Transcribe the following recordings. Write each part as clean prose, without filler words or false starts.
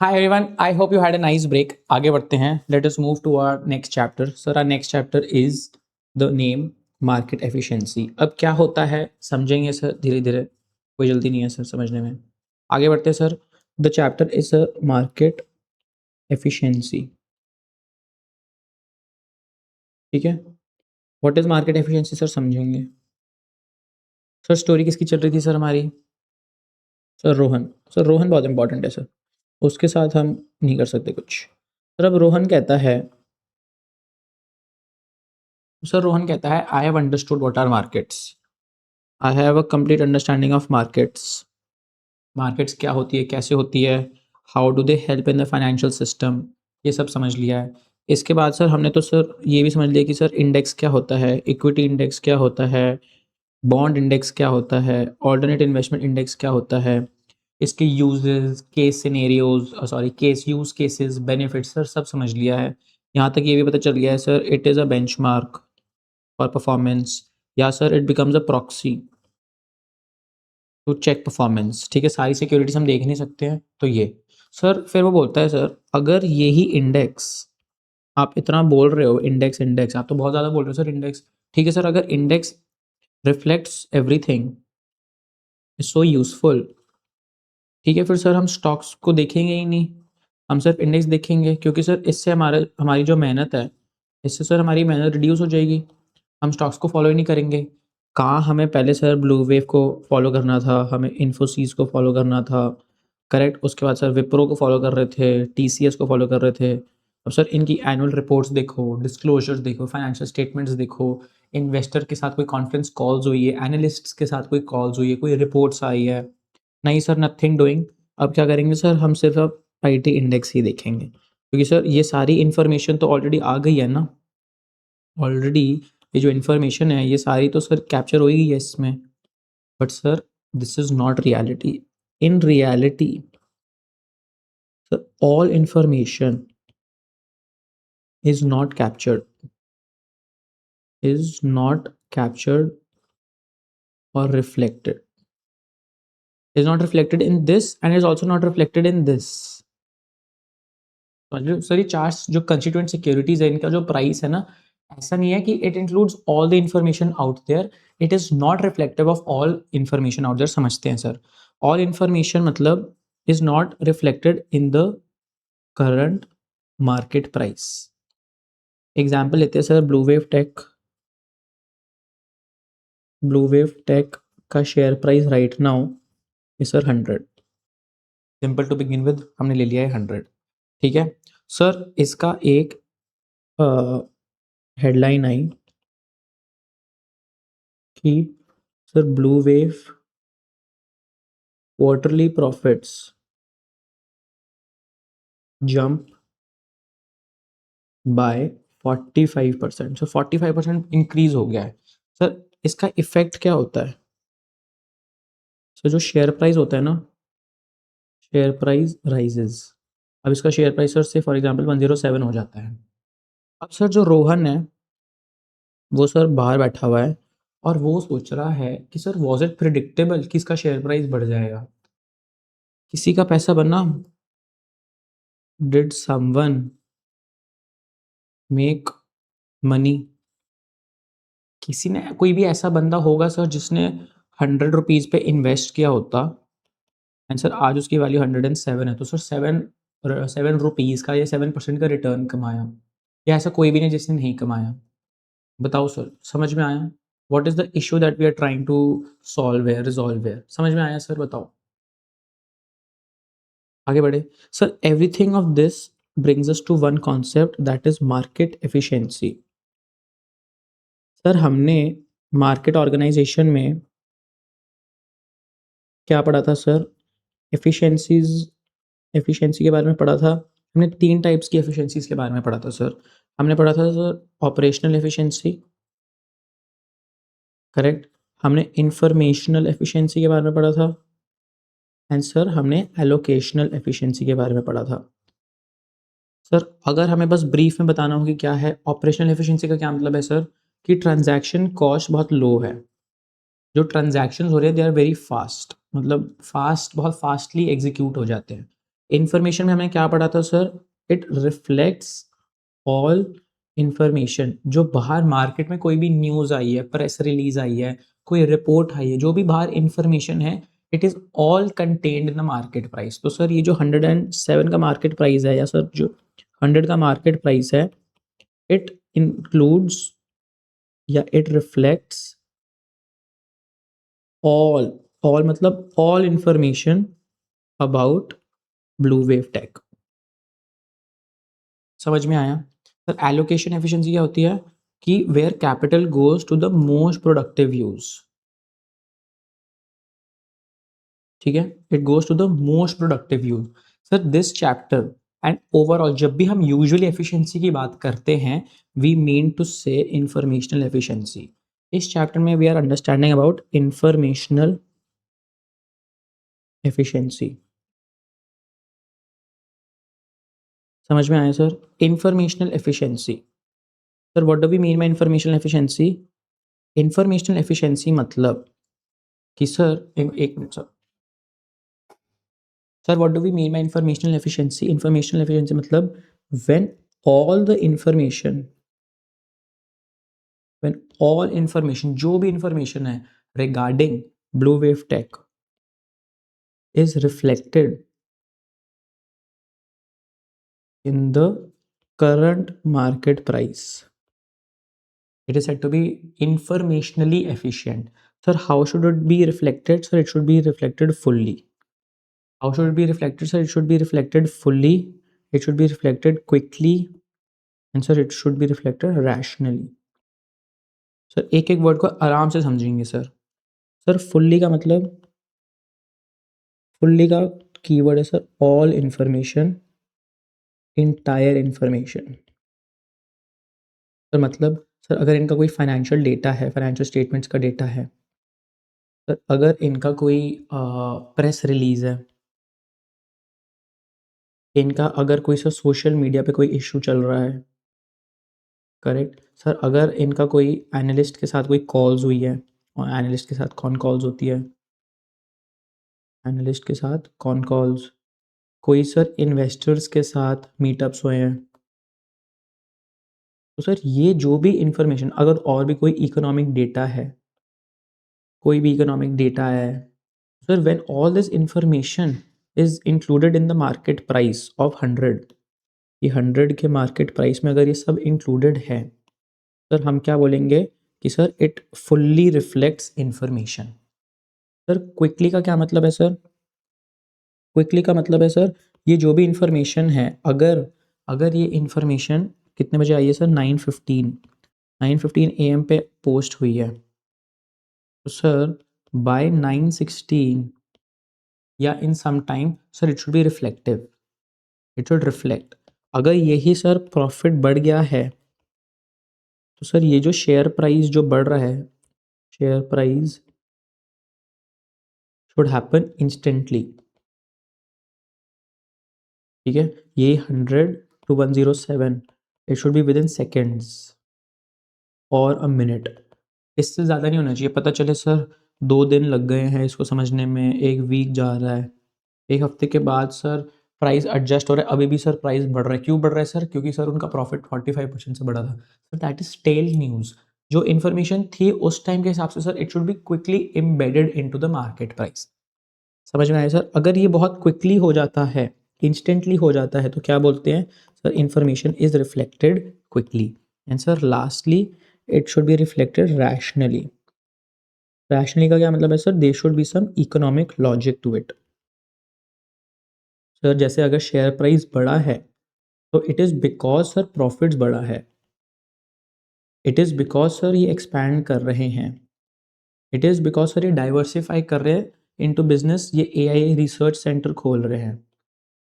Hi everyone, I hope you had a nice break. आगे बढ़ते हैं. Let us move to our next chapter. Sir, our next chapter is the name market efficiency. अब क्या होता है समझेंगे sir धीरे धीरे, कोई जल्दी नहीं है सर समझने में. आगे बढ़ते हैं sir. The chapter is a market efficiency. ठीक है. What is market efficiency sir समझेंगे. सर स्टोरी किसकी चल रही थी सर हमारी. सर रोहन. सर रोहन बहुत इंपॉर्टेंट है सर, उसके साथ हम नहीं कर सकते कुछ. सर अब रोहन कहता है, सर रोहन कहता है I have understood what are markets. I have a complete understanding of markets. Markets क्या होती है, कैसे होती है, how do they help in the financial system, ये सब समझ लिया है. इसके बाद सर हमने तो सर ये भी समझ लिया कि सर इंडेक्स क्या होता है, इक्विटी इंडेक्स क्या होता है, बॉन्ड इंडेक्स क्या होता है, ऑल्टरनेट इन्वेस्टमेंट इंडेक्स क्या होता है, इसके uses, case scenarios, sorry case use cases, benefits sir सब समझ लिया है. यहाँ तक ये भी पता चल गया है sir it is a benchmark for performance, या sir it becomes a proxy to check performance. ठीक है, सारी सिक्योरिटीज हम देख नहीं सकते हैं तो ये सर. फिर वो बोलता है सर अगर यही इंडेक्स, आप इतना बोल रहे हो इंडेक्स इंडेक्स, आप तो बहुत ज़्यादा बोल रहे हो सर इंडेक्स. ठीक है सर, अगर index reflects everything is so useful, ठीक है फिर सर हम स्टॉक्स को देखेंगे ही नहीं, हम सिर्फ इंडेक्स देखेंगे, क्योंकि सर इससे हमारी जो मेहनत है, इससे सर हमारी मेहनत रिड्यूस हो जाएगी. हम स्टॉक्स को फॉलो ही नहीं करेंगे. कहाँ हमें पहले सर ब्लू वेव को फॉलो करना था, हमें इन्फोसिस को फॉलो करना था, करेक्ट. उसके बाद सर विप्रो को फॉलो कर रहे थे, टीसीएस को फॉलो कर रहे थे. अब सर इनकी एनुअल रिपोर्ट्स देखो, डिस्क्लोजर्स देखो, फाइनेंशियल स्टेटमेंट्स देखो, इन्वेस्टर के साथ कोई कॉन्फ्रेंस कॉल्स हुई है, एनालिस्ट्स के साथ कोई कॉल्स हुई है, कोई रिपोर्ट्स आई है, नहीं सर नथिंग डूइंग. अब क्या करेंगे सर, हम सिर्फ अब आईटी इंडेक्स ही देखेंगे, क्योंकि सर ये सारी इन्फॉर्मेशन तो ऑलरेडी आ गई है ना. ऑलरेडी ये जो इन्फॉर्मेशन है ये सारी तो सर कैप्चर हो ही गई है इसमें. But sir this is not reality. In reality sir all information is not captured, is not captured और reflected, is not reflected in this and is also not reflected in this. Sir ये charts जो constituent securities है, इनका जो price है ना, ऐसा नहीं है कि it includes all the information out there, it is not reflective of all information out there. समझते हैं सर, ऑल इंफॉर्मेशन मतलब is not reflected in the current market price. Example लेते हैं sir, blue wave tech. Blue wave tech का share price right now is sir 100. Simple to begin with, हमने ले लिया है 100. ठीक है सर, इसका एक हेडलाइन आई कि sir blue Wave quarterly profits jump by 45%. Sir 45% increase हो गया है. सर इसका इफेक्ट क्या होता है. सर जो शेयर प्राइस होता है ना, शेयर प्राइस राइजेस. अब इसका शेयर प्राइस सर से फॉर एग्जांपल 107 हो जाता है. अब सर जो रोहन है वो सर बाहर बैठा हुआ है और वो सोच रहा है कि सर वॉज इट प्रिडिक्टेबल कि इसका शेयर प्राइस बढ़ जाएगा. किसी का पैसा बनना, डिड समवन मेक मनी. किसी ने, कोई भी ऐसा बंदा होगा सर जिसने 100 रुपीज़ पे इन्वेस्ट किया होता एंड सर आज उसकी वैल्यू 107 है, तो सर 7 रुपीज़ का या 7% का रिटर्न कमाया, या ऐसा कोई भी नहीं जिसने नहीं कमाया. बताओ सर, समझ में आया. What is the issue that we are trying to solve where, resolve where. समझ में आया सर, बताओ. आगे बढ़े sir. Everything of this brings us to one concept that is market efficiency. Sir हमने मार्केट ऑर्गेनाइजेशन में क्या पढ़ा था सर, एफिशिएंसीज, एफिशिएंसी के बारे में पढ़ा था. हमने 3 टाइप्स की एफिशिएंसीज के बारे में पढ़ा था सर. हमने पढ़ा था सर ऑपरेशनल एफिशिएंसी, करेक्ट. हमने इंफॉर्मेशनल एफिशिएंसी के बारे में पढ़ा था एंड सर हमने एलोकेशनल एफिशिएंसी के बारे में पढ़ा था. सर अगर हमें बस ब्रीफ में बताना हो कि क्या है ऑपरेशनल एफिशिएंसी का, क्या मतलब है सर कि ट्रांजैक्शन कॉस्ट बहुत लो है. जो ट्रांजैक्शंस हो रहे हैं दे आर वेरी फास्ट, मतलब फास्ट, बहुत फास्टली एग्जीक्यूट हो जाते हैं. इंफॉर्मेशन में हमने क्या पढ़ा था sir? It reflects all information, जो बाहर मार्केट में कोई भी न्यूज़ आई है, प्रेस रिलीज आई है, कोई रिपोर्ट आई है, जो भी बाहर इंफॉर्मेशन है, it is all contained in the market price. तो सर ये जो 107 का मार्केट प्राइस है, या सर जो 100 का मार्केट प्राइस है, इट इंक्लूड्स या इट रिफ्लेक्ट्स ऑल, ऑल मतलब all information about Blue wave Tech. समझ में आया सर? एलोकेशन एफिशिएंसी क्या होती है कि where capital goes to the most productive use, ठीक है, it goes to the most productive use. Sir this chapter and overall, जब भी हम यूजुअली एफिशिएंसी की बात करते हैं, we mean to say informational efficiency. इस चैप्टर में we are understanding about informational efficiency. समझ में आया sir? Informational efficiency. Sir what do we mean by informational efficiency? Informational efficiency मतलब कि सर एक minute sir, sir what do we mean by informational efficiency? Informational efficiency मतलब when all the information, when all information, जो भी information है regarding blue wave tech is reflected in the current market price, it is said to be informationally efficient. Sir, how should it be reflected? Sir, it should be reflected fully. How should it be reflected? Sir, it should be reflected fully, it should be reflected quickly, and sir, it should be reflected rationally. Sir एक एक word को आराम से समझेंगे sir. Sir fully का मतलब, fully का keyword है sir all information, entire information. Sir मतलब सर अगर इनका कोई फाइनेंशियल डेटा है, फाइनेंशियल स्टेटमेंट्स का डेटा है, सर अगर इनका कोई प्रेस रिलीज है, इनका अगर कोई सर सोशल मीडिया पे कोई इशू चल रहा है, करेक्ट सर, अगर इनका कोई एनालिस्ट के साथ कोई कॉल्स हुई है, और एनालिस्ट के साथ कौन कॉल्स होती है, एनालिस्ट के साथ कौन कॉल्स, कोई सर इन्वेस्टर्स के साथ मीटअप्स हुए हैं, तो सर ये जो भी इंफॉर्मेशन, अगर और भी कोई इकोनॉमिक डेटा है, कोई भी इकोनॉमिक डेटा है, sir when all this information is included in the market price of 100, ये 100 के मार्केट प्राइस में अगर ये सब इंक्लूडेड है, सर हम क्या बोलेंगे कि sir it fully reflects information. Sir quickly का क्या मतलब है सर? क्विकली का मतलब है सर ये जो भी इंफॉर्मेशन है, अगर अगर ये इंफॉर्मेशन कितने बजे आई है सर? 9:15 AM पे पोस्ट हुई है, तो सर बाय 9:16 या in some time sir it should be reflective, it should reflect. अगर यही सर प्रॉफिट बढ़ गया है, तो सर ये जो शेयर प्राइस जो बढ़ रहा है, share price should happen instantly, ठीक है, ये 100 to 107, it should be with in seconds और अ मिनट, इससे ज़्यादा नहीं होना चाहिए। पता चले सर 2 दिन लग गए हैं इसको समझने में, 1 वीक जा रहा है, 1 हफ्ते के बाद सर प्राइस एडजस्ट हो रहा है, अभी भी सर प्राइस बढ़ रहा है। क्यों बढ़ रहा है सर? क्योंकि सर उनका प्रॉफिट 45% से बढ़ा था। Sir that is tail news. जो इन्फॉर्मेशन थी उस टाइम के हिसाब से sir it should be quickly embedded into the market price. समझ में आया सर? अगर ये बहुत क्विकली हो जाता है, इंस्टेंटली हो जाता है, तो क्या बोलते हैं sir? Information is reflected quickly. And sir lastly it should be reflected rationally. Rationally का क्या मतलब है sir? They should be some economic logic to it. Sir जैसे अगर शेयर प्राइस बढ़ा है, तो it is because sir profits बढ़ा है, इट इज़ बिकॉज सर ये एक्सपैंड कर रहे हैं, इट इज़ बिकॉज सर ये डाइवर्सिफाई कर रहे हैं इनटू बिजनेस, ये एआई रिसर्च सेंटर खोल रहे हैं,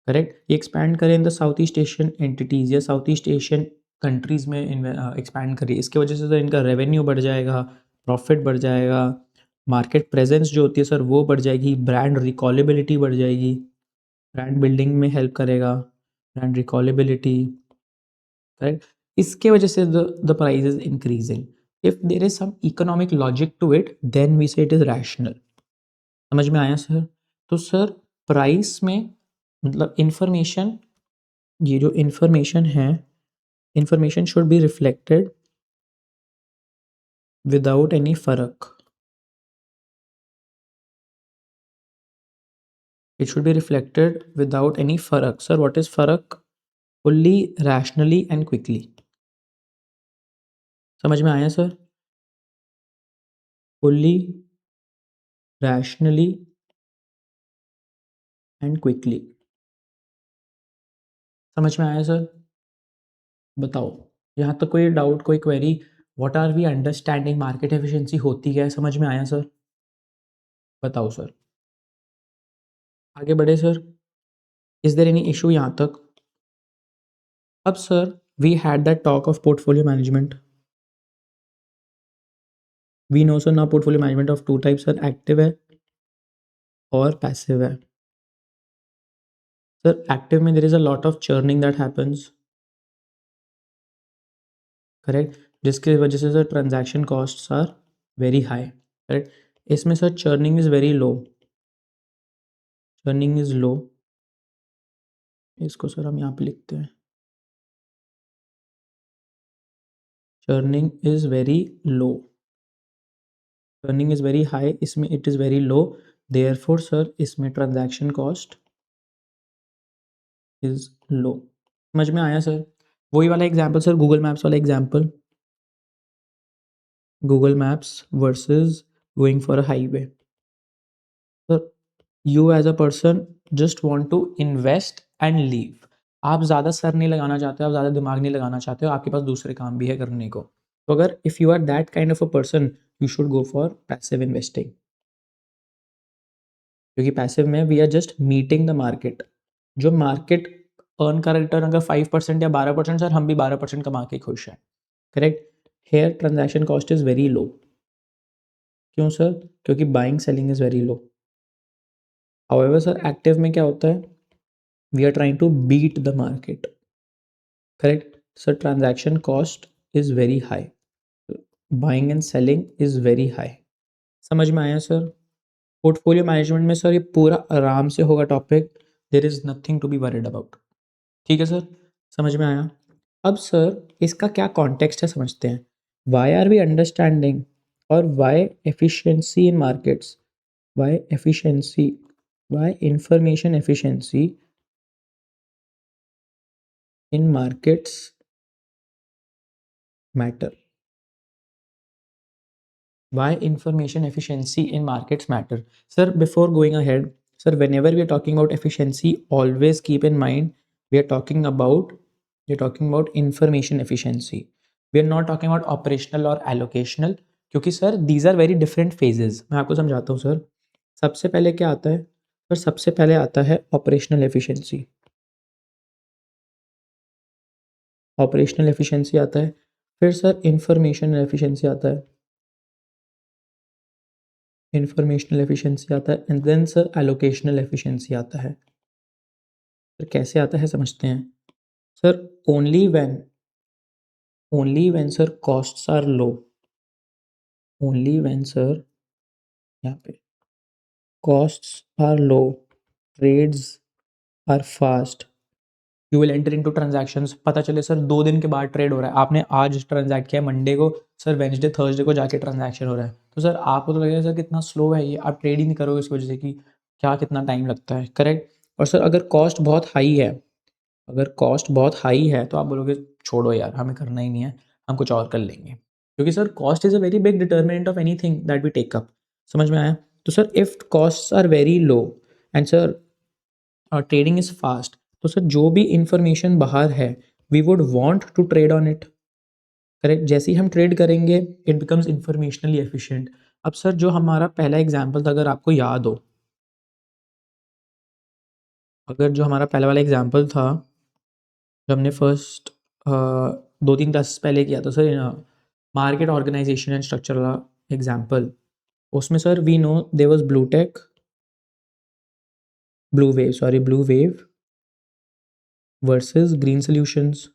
करेक्ट, ये एक्सपैंड करें in the south east Asian entities या साउथ ईस्ट एशियन कंट्रीज़ में एक्सपैंड करिए, इसके वजह से सर इनका रेवेन्यू बढ़ जाएगा, प्रॉफिट बढ़ जाएगा, मार्केट प्रेजेंस जो होती है सर वो बढ़ जाएगी, ब्रांड रिकॉलेबिलिटी बढ़ जाएगी, ब्रांड बिल्डिंग में हेल्प करेगा, ब्रांड रिकॉलेबिलिटी, करेक्ट। इसके वजह से the price is increasing. If there is some economic logic to it, then we say it is rational. समझ में आया सर? तो सर प्राइस में मतलब इंफॉर्मेशन, ये जो इंफॉर्मेशन है, information should be reflected without any फ़र्क. It should be reflected without any फ़र्क. Sir, what is फ़र्क? Fully, rationally and quickly. समझ में आया sir? Fully, rationally and quickly. समझ में आया सर? बताओ, यहाँ तक कोई डाउट, कोई query? What are we understanding market efficiency होती है, समझ में आया सर? बताओ सर, आगे बढ़े sir. Is there any issue यहाँ तक? अब sir, we had that talk of portfolio management. We know sir ना portfolio management of two types sir, active है और पैसिव है. सर एक्टिव में there is a lot of churning that happens, correct, जिसकी वजह से sir transaction costs are very high, correct. इसमें sir churning is very low, churning is low. इसको sir हम यहाँ पे लिखते हैं, churning is very low. Churning is very high, इसमें it is very low. Therefore sir इसमें ट्रांजैक्शन कॉस्ट इज़ लो. समझ में आया सर? वही वाला एग्जांपल सर, गूगल मैप्स वाला example. Google maps versus going for a highway. Sir you as a person just want to invest and leave. आप ज़्यादा sir नहीं लगाना चाहते हो, आप ज़्यादा दिमाग नहीं लगाना चाहते हो, आपके पास दूसरे काम भी है करने को. तो अगर if you are that kind of a person, you should go for passive investing. क्योंकि पैसिव में we are just meeting the market. जो मार्केट अर्न का रिटर्न अगर 5% या 12%, सर हम भी 12% कमा के खुश हैं, correct. Here transaction cost is very low. क्यों सर? क्योंकि buying selling is very low. However sir active में क्या होता है? We are trying to beat the market, correct. Sir transaction cost is very high, buying and selling is very high. समझ में आया sir? Portfolio management में sir ये पूरा आराम से होगा topic, there is nothing to be worried about. ठीक है सर, समझ में आया. अब सर इसका क्या कॉन्टेक्स्ट है समझते हैं. वाई आर वी अंडरस्टैंडिंग, और why efficiency in markets, why efficiency, why information efficiency in markets matter. Why information efficiency in markets matter? Sir, before going ahead, sir, whenever we are talking about efficiency, always keep in mind we are talking about information efficiency. We are not talking about operational or allocational, क्योंकि sir these are very different phases. मैं आपको समझाता हूँ sir. सबसे पहले क्या आता है सर? सबसे पहले आता है ऑपरेशनल एफिशिएंसी. ऑपरेशनल एफिशिएंसी आता है, फिर सर इंफॉर्मेशन एफिशिएंसी आता है, इंफॉर्मेशनल एफिशिएंसी आता है, and then sir allocational efficiency आता है. फिर कैसे आता है समझते हैं. Sir only when sir costs are low, only when sir, यहाँ पे costs are low, trades are fast, you will enter into transactions. पता चले सर 2 दिन के बाद ट्रेड हो रहा है, आपने आज ट्रांजैक्ट किया मंडे को, सर वेंसडे थर्सडे को जाके ट्रांजैक्शन हो रहा है, तो सर आपको तो लगेगा सर कितना स्लो है ये, आप ट्रेड ही नहीं करोगे इसकी वजह से कि क्या कितना टाइम लगता है, करेक्ट. और सर अगर कॉस्ट बहुत हाई है, अगर कॉस्ट बहुत हाई है तो आप बोलोगे छोड़ो यार हमें करना ही नहीं है, हम कुछ और कर लेंगे. क्योंकि sir cost is a very big determinant of anything that we take up. समझ में आया? तो sir if costs are very low and sir trading is fast, तो सर जो भी इंफॉर्मेशन बाहर है we would want to trade on it, correct. जैसे ही हम ट्रेड करेंगे इट बिकम्स इंफॉर्मेशनली एफिशिएंट. अब सर जो हमारा पहला एग्जांपल था, अगर आपको याद हो, अगर जो हमारा पहला वाला एग्जांपल था जो हमने फर्स्ट 2-3 क्लासेस पहले किया था sir, market organisation and structure वाला एग्जांपल, उसमें sir we know there was Blue wave versus green Solutions,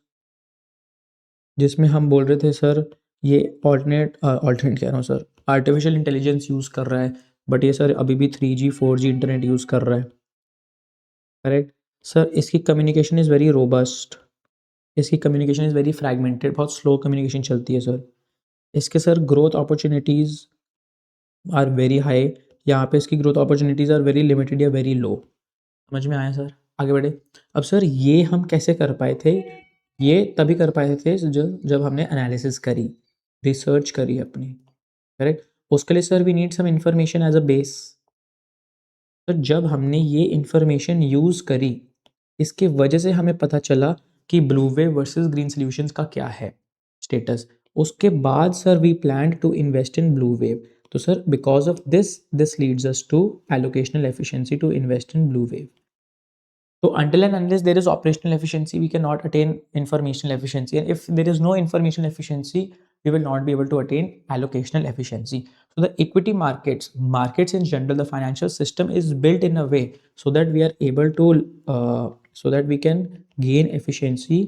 जिसमें हम बोल रहे थे सर ये ऑल्टरनेट कह रहा हूँ सर, आर्टिफिशियल इंटेलिजेंस यूज़ कर रहा है, बट ये सर अभी भी 3G 4G इंटरनेट यूज़ कर रहा है, करेक्ट. सर इसकी कम्युनिकेशन इज़ वेरी रोबस्ट, इसकी कम्युनिकेशन इज़ वेरी फ्रैगमेंटेड, बहुत स्लो कम्युनिकेशन चलती है सर। इसके sir growth opportunities are very high, यहाँ पे इसकी growth opportunities are very limited या वेरी लो। समझ में आया सर? आगे बढ़े। अब सर ये हम कैसे कर पाए थे? ये तभी कर पाए थे जब हमने एनालिसिस करी, रिसर्च करी अपनी, करेक्ट? उसके लिए sir we need some information as a base. तो जब हमने ये इन्फॉर्मेशन यूज़ करी, इसकी वजह से हमें पता चला कि blue wave versus green solutions का क्या है स्टेटस। उसके बाद sir we plan to invest in blue wave. तो sir because of this leads us to allocational efficiency to invest in blue wave. So until and unless there is operational efficiency, we cannot attain informational efficiency. And if there is no informational efficiency, we will not be able to attain allocational efficiency. So the equity markets in general, the financial system is built in a way so that we are able to, so that we can gain efficiency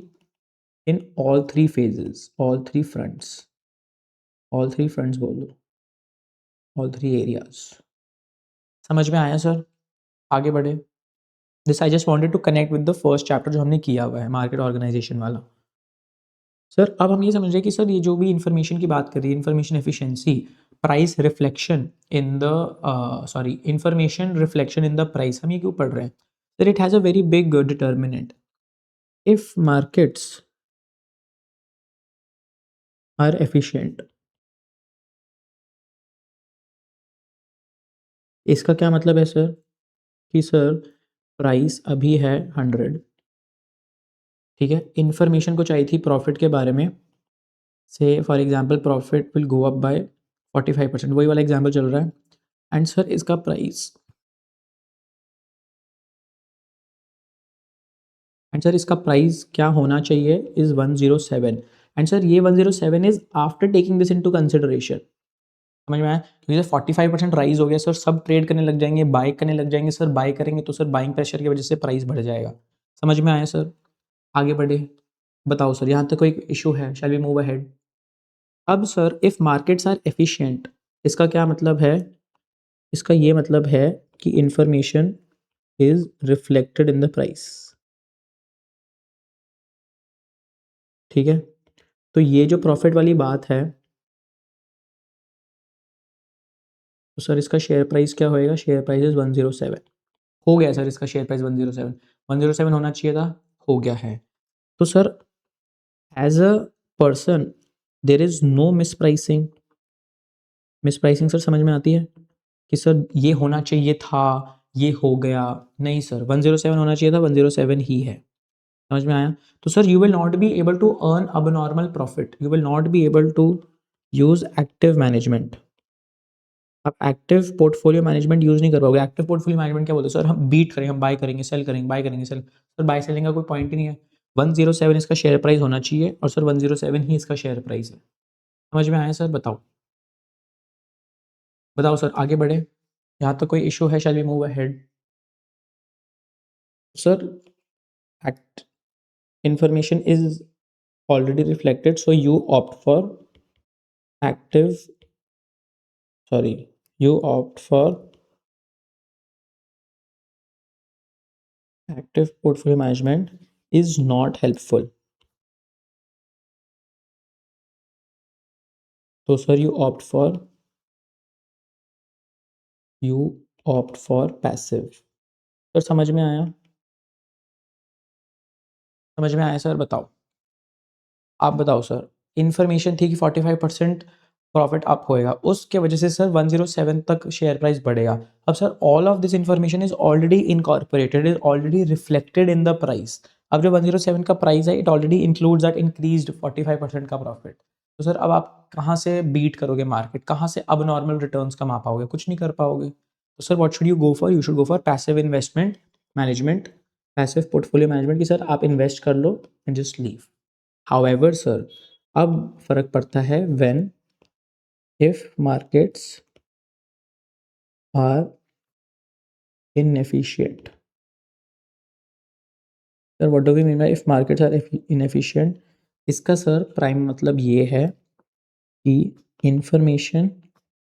in all three phases, all three fronts बोल दो, all three areas. समझ में आया sir? आगे बढ़े। This I just wanted to connect with the first chapter जो हमने किया हुआ है मार्केट ऑर्गेनाइजेशन वाला। सर अब हम ये समझ रहे हैं कि सर ये जो भी इन्फॉर्मेशन की बात कर रही है, information efficiency, price reflection in the sorry information reflection in the price, हम ये क्यों पढ़ रहे हैं? Sir it has a very big determinant. If markets are efficient, इसका क्या मतलब है सर? कि सर प्राइस अभी है 100, ठीक है, इन्फॉर्मेशन को चाहिए थी प्रॉफिट के बारे में, से for example profit will go up by 45%, वही वाला एग्जांपल चल रहा है। एंड सर इसका प्राइस, एंड सर इसका प्राइस क्या होना चाहिए इज़ 107। एंड सर ये 107 is after taking this into consideration. समझ में आया? क्योंकि सर 45% राइज हो गया सर, सब ट्रेड करने लग जाएंगे, बाय करने लग जाएंगे सर, बाय करेंगे तो सर बाइंग प्रेशर की वजह से प्राइस बढ़ जाएगा। समझ में आया सर? आगे बढ़े। बताओ सर यहाँ तक कोई इशू है? Shall we move ahead? अब sir if markets are efficient, इसका क्या मतलब है? इसका ये मतलब है कि information is reflected in the price, ठीक है? तो ये जो प्रॉफिट वाली बात है, तो सर इसका शेयर प्राइस क्या होएगा? Share price is 107। हो गया सर इसका शेयर प्राइस 107, 107 होना चाहिए था, हो गया है। तो sir as a person there is no mispricing. Mispricing sir समझ में आती है कि सर ये होना चाहिए था, ये हो गया। नहीं सर, 107 होना चाहिए था, 107 ही है। समझ में आया? तो sir you will not be able to earn abnormal profit, you will not be able to use active management. आप एक्टिव पोर्टफोलियो मैनेजमेंट यूज नहीं कर पाओगे। एक्टिव पोर्टफोलियो मैनेजमेंट क्या बोलते हैं सर? हम बीट करेंगे, हम बाय करेंगे, सेल करेंगे, बाय करेंगे, सेल। सर बाय सेलिंग का कोई पॉइंट ही नहीं है। 107 इसका शेयर प्राइस होना चाहिए और सर 107 ही इसका शेयर प्राइस है। समझ में आया सर? बताओ, बताओ सर, आगे बढ़े। यहाँ तक कोई इशू है? Shall we move ahead? Sir act information is already reflected, so you opt for active, sorry, you opt for active portfolio management is not helpful, so sir you opt for passive। Sir समझ में आया? समझ में आया sir? बताओ, आप बताओ sir. Information थी कि 45% प्रॉफिट अप होएगा, उसके वजह से सर 107 तक शेयर प्राइस बढ़ेगा। अब sir all of this information is already incorporated, is already reflected in the price. अब जो 107 का प्राइस है, it already includes that increased 45% का प्रॉफिट। तो सर अब आप कहाँ से बीट करोगे मार्केट? कहाँ से अब नॉर्मल रिटर्न्स कमा पाओगे? कुछ नहीं कर पाओगे। तो sir what should you go for? You should go for passive investment management, passive portfolio management, कि सर आप इन्वेस्ट कर लो and just leave. However sir अब फर्क पड़ता है when if markets are inefficient। Sir what do we mean by if markets are inefficient? इसका sir prime मतलब ये है कि information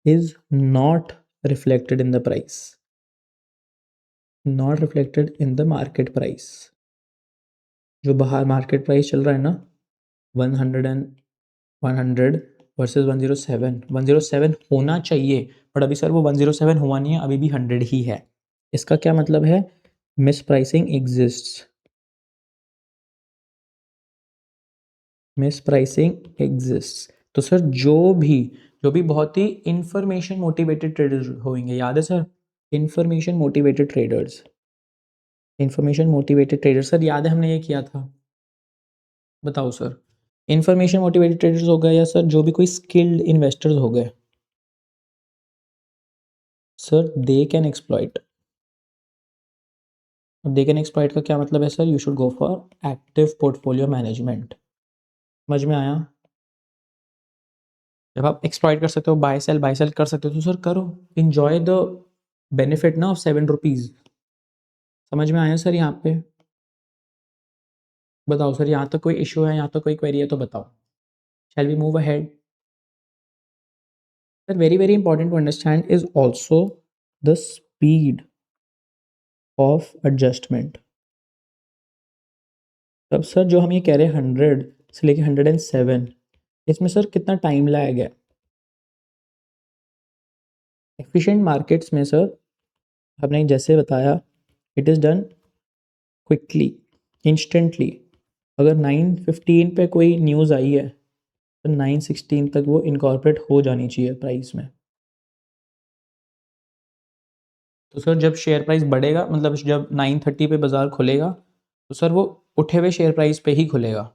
is not reflected in the price. Not reflected in the market price. जो बाहर मार्केट प्राइस चल रहा है ना 100 वर्सेस 107 होना चाहिए, बट अभी सर वो 107 हुआ नहीं है, अभी भी 100 ही है। इसका क्या मतलब है? Miss pricing exists, miss pricing exist. तो सर जो भी बहुत ही इंफॉर्मेशन मोटिवेटेड ट्रेडर्स होंगे, याद है sir? Information motivated traders, information motivated traders sir याद है हमने ये किया था? बताओ सर। इंफॉर्मेशन मोटिवेटेड ट्रेडर्स हो गए या सर जो भी कोई स्किल्ड इन्वेस्टर्स हो गए, sir they can exploit. They can exploit का क्या मतलब है sir? You should go for active portfolio management. समझ में आया? जब आप एक्सप्लॉइट कर सकते हो, बाय सेल कर सकते हो, तो सर करो, इंजॉय द बेनिफिट ना ऑफ 7 रुपीज़। समझ में आया सर यहाँ पे? बताओ सर, यहाँ तक कोई इशू है, यहाँ तक कोई क्वेरी है तो बताओ। Shall we move ahead? Sir very very important to understand is also the speed of adjustment. तब सर जो हम ये कह रहे हैं 100 से लेके 107, इसमें सर कितना टाइम लैग है? एफिशिएंट मार्केट्स में सर हमने जैसे बताया, it is done quickly, instantly. अगर 9:15 पे कोई न्यूज़ आई है तो 9:16 तक वो इनकॉर्पोरेट हो जानी चाहिए प्राइस में। तो सर जब शेयर प्राइस बढ़ेगा, मतलब जब 9:30 पे बाज़ार खुलेगा, तो सर वो उठे हुए शेयर प्राइस पे ही खुलेगा।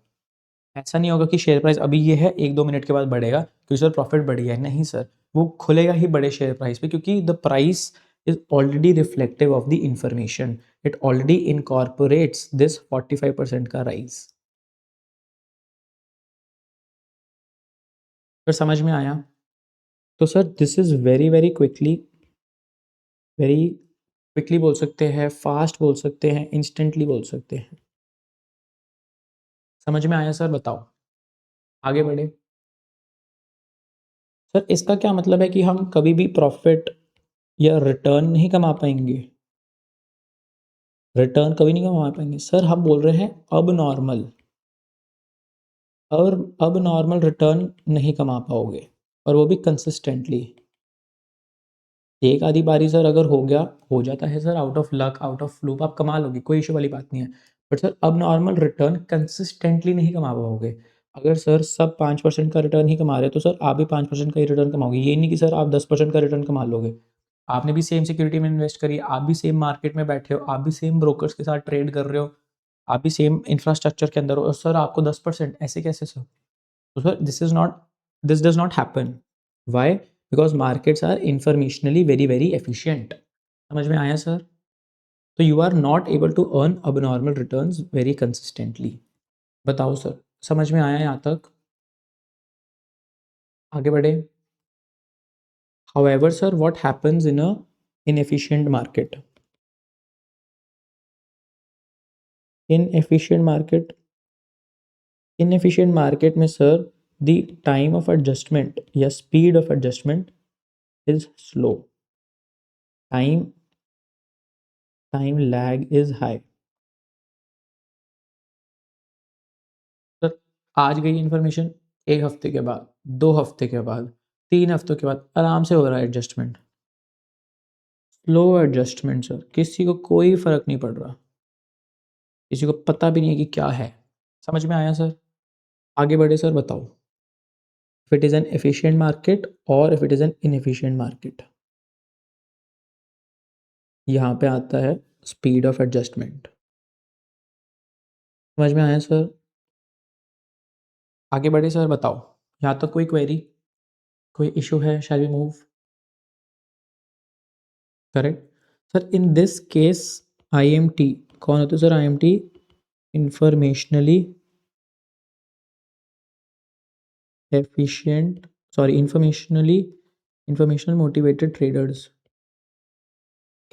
ऐसा नहीं होगा कि शेयर प्राइस अभी ये है 1-2 मिनट के बाद बढ़ेगा क्योंकि सर प्रॉफिट बढ़ गया है। नहीं सर, वो खुलेगा ही बड़े शेयर प्राइस पे, क्योंकि the price is already reflective of the information, it already incorporates this 45% का राइज। सर समझ में आया? तो sir this is very very quickly बोल सकते हैं, फास्ट बोल सकते हैं, इंस्टेंटली बोल सकते हैं। समझ में आया सर? बताओ, आगे बढ़े। सर इसका क्या मतलब है कि हम कभी भी प्रॉफिट या रिटर्न नहीं कमा पाएंगे? रिटर्न कभी नहीं कमा पाएंगे सर, हम बोल रहे हैं अब नॉर्मल, और अब नॉर्मल रिटर्न नहीं कमा पाओगे, और वो भी कंसिस्टेंटली। एक आधी बारी सर अगर हो गया, हो जाता है sir, out of luck, out of fluke, आप कमा लोगे, कोई इशू वाली बात नहीं है। But sir abnormal return consistently नहीं कमा पाओगे। अगर सर सब 5% का रिटर्न ही कमा रहे हो तो सर आप भी 5% का ही रिटर्न कमाओगे। ये नहीं कि सर आप 10% का रिटर्न कमा लोगे। आपने भी सेम सिक्योरिटी में इन्वेस्ट करी, आप भी सेम मार्केट में बैठे हो, आप भी सेम ब्रोकर्स के साथ ट्रेड कर रहे हो, आप भी सेम इंफ्रास्ट्रक्चर के अंदर हो, और सर आपको 10%, ऐसे कैसे सर? तो sir this does not happen. Why? Because markets are informationally very very efficient. समझ में आया सर? तो you are not able to earn abnormal returns very consistently. बताओ सर, समझ में आया यहाँ तक? आगे बढ़े। However sir, what happens in a inefficient market? Inefficient market, inefficient market में sir the time of adjustment या speed of adjustment is slow, time lag is high। Sir आज गई इन्फॉर्मेशन, 1 हफ्ते के बाद, 2 हफ्ते के बाद, 3 हफ्तों के बाद आराम से हो रहा है एडजस्टमेंट। स्लो एडजस्टमेंट सर, किसी को कोई फर्क नहीं पड़ रहा, किसी को पता भी नहीं है कि क्या है। समझ में आया सर? आगे बढ़े सर, बताओ। if it is an efficient market or if it is an inefficient market, यहाँ पे आता है स्पीड ऑफ एडजस्टमेंट। समझ में आया सर? आगे बढ़े सर, बताओ, यहाँ तक कोई क्वेरी, कोई इशू है? Shall we move? Correct sir. In this case IMT कौन होता है sir? IMT informationally efficient, sorry informational motivated traders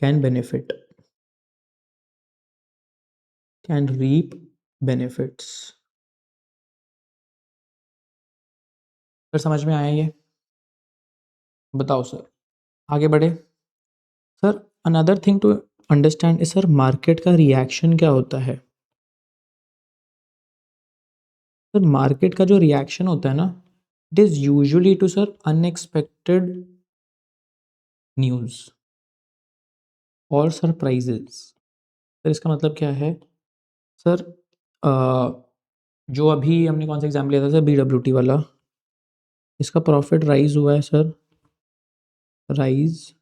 can benefit, can reap benefits. Sir समझ में आया ये? बताओ सर, आगे बढ़े। Sir another thing to understand इस सर मार्केट का रिएक्शन क्या होता है। सर मार्केट का जो रिएक्शन होता है ना, it is usually to sir unexpected news और सरप्राइजेस। सर इसका मतलब क्या है सर, जो अभी हमने कौन सा एग्जाम लिया था सर, BWT वाला, इसका प्रॉफिट राइज हुआ है sir, rise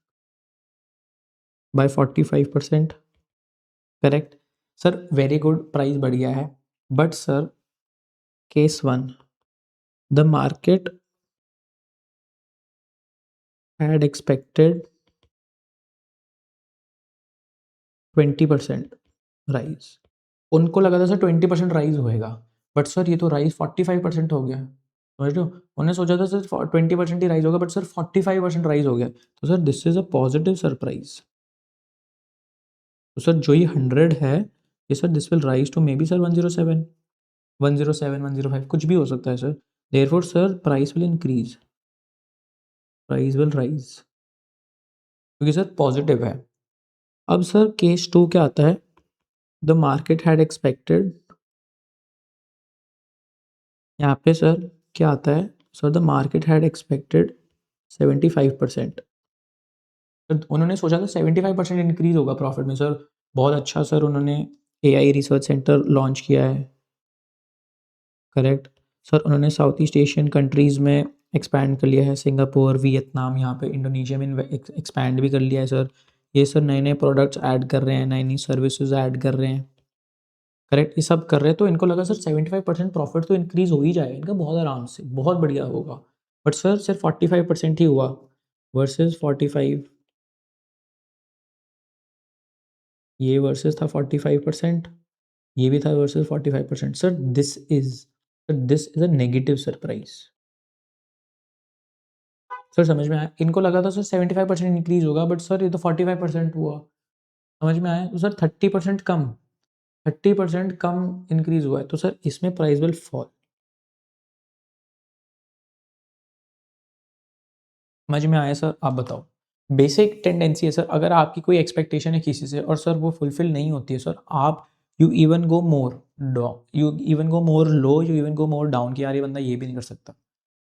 by 45%। Correct sir, very good, price बढ़ गया है। But sir case one, the market had expected 20% rise. उनको लगा था सर 20% राइज होएगा, बट सर ये तो राइज 45% हो गया। समझ लो, उन्होंने सोचा था सर 20% ही राइज होगा, बट सर 45% राइज हो गया। तो sir this is a positive surprise. तो सर जो ये 100 है, ये sir this will rise to maybe sir 107, 107, 105, कुछ भी हो सकता है sir. Therefore sir price will increase, price will rise, क्योंकि सर पॉजिटिव है। अब सर केस 2 क्या आता है, द मार्केट हैड एक्सपेक्टेड, यहाँ पे सर क्या आता है sir, the market had expected 75%। उन्होंने सोचा था 75% इंक्रीज होगा प्रॉफिट में सर, बहुत अच्छा सर, उन्होंने AI रिसर्च सेंटर लॉन्च किया है। करेक्ट सर, उन्होंने साउथ ईस्ट एशियन कंट्रीज़ में एक्सपैंड कर लिया है, सिंगापुर, वियतनाम, यहाँ पे इंडोनेशिया में एक्सपैंड भी कर लिया है सर। ये सर नए नए प्रोडक्ट्स ऐड कर रहे हैं, नई नई सर्विसेज ऐड कर रहे हैं। करेक्ट, ये सब कर रहे हैं, तो इनको लगा सर 75% प्रॉफिट तो इंक्रीज हो ही जाएगा इनका बहुत आराम से, बहुत बढ़िया होगा। बट सर सिर्फ 45% ही हुआ वर्सेस 45, ये वर्सेस था 45%, ये भी था versus 45%। Sir this is a negative surprise. Sir समझ में आया, इनको लगा था सर 75% इंक्रीज होगा, बट सर ये तो 45% हुआ। समझ में आया, तो सर 30% कम, 30% कम इंक्रीज हुआ है, तो सर इसमें प्राइस विल फॉल। समझ में आया सर, आप बताओ। बेसिक टेंडेंसी है सर, अगर आपकी कोई एक्सपेक्टेशन है किसी से और सर वो फुलफिल नहीं होती है सर, आप you even go more down, you even go more low, you even go more down, कि यार ये बंदा ये भी नहीं कर सकता।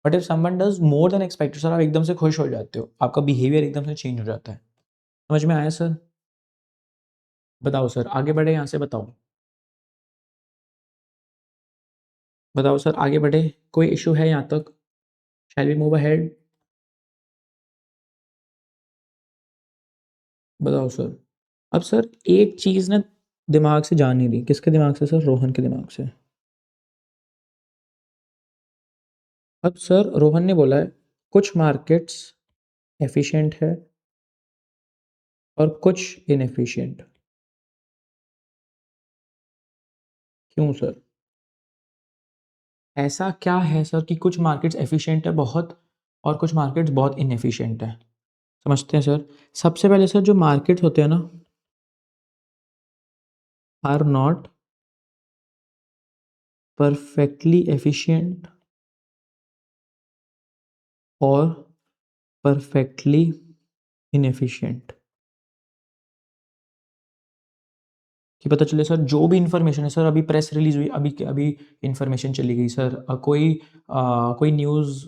But if someone does more than expected sir, आप एकदम से खुश हो जाते हो, आपका बिहेवियर एकदम से चेंज हो जाता है। समझ में आया सर? बताओ सर, आगे बढ़े यहाँ से, बताओ बताओ सर, आगे बढ़े, कोई इशू है यहाँ तक? Shall we move ahead? बताओ सर। अब सर एक चीज़ ना दिमाग से जा नहीं रही, किसके दिमाग से सर? रोहन के दिमाग से। अब सर रोहन ने बोला है कुछ मार्केट्स एफिशिएंट है और कुछ इनएफिशिएंट। क्यों सर? ऐसा क्या है सर कि कुछ मार्केट्स एफिशिएंट है बहुत और कुछ मार्केट्स बहुत इनएफिशिएंट है? समझते हैं सर। सबसे पहले सर जो मार्केट्स होते हैं ना, आर नॉट परफेक्टली एफिशिएंट और परफेक्टली इनएफिशिएंट। कि पता चले सर जो भी इन्फॉर्मेशन है सर, अभी प्रेस रिलीज हुई, अभी अभी इन्फॉर्मेशन चली गई सर, कोई न्यूज़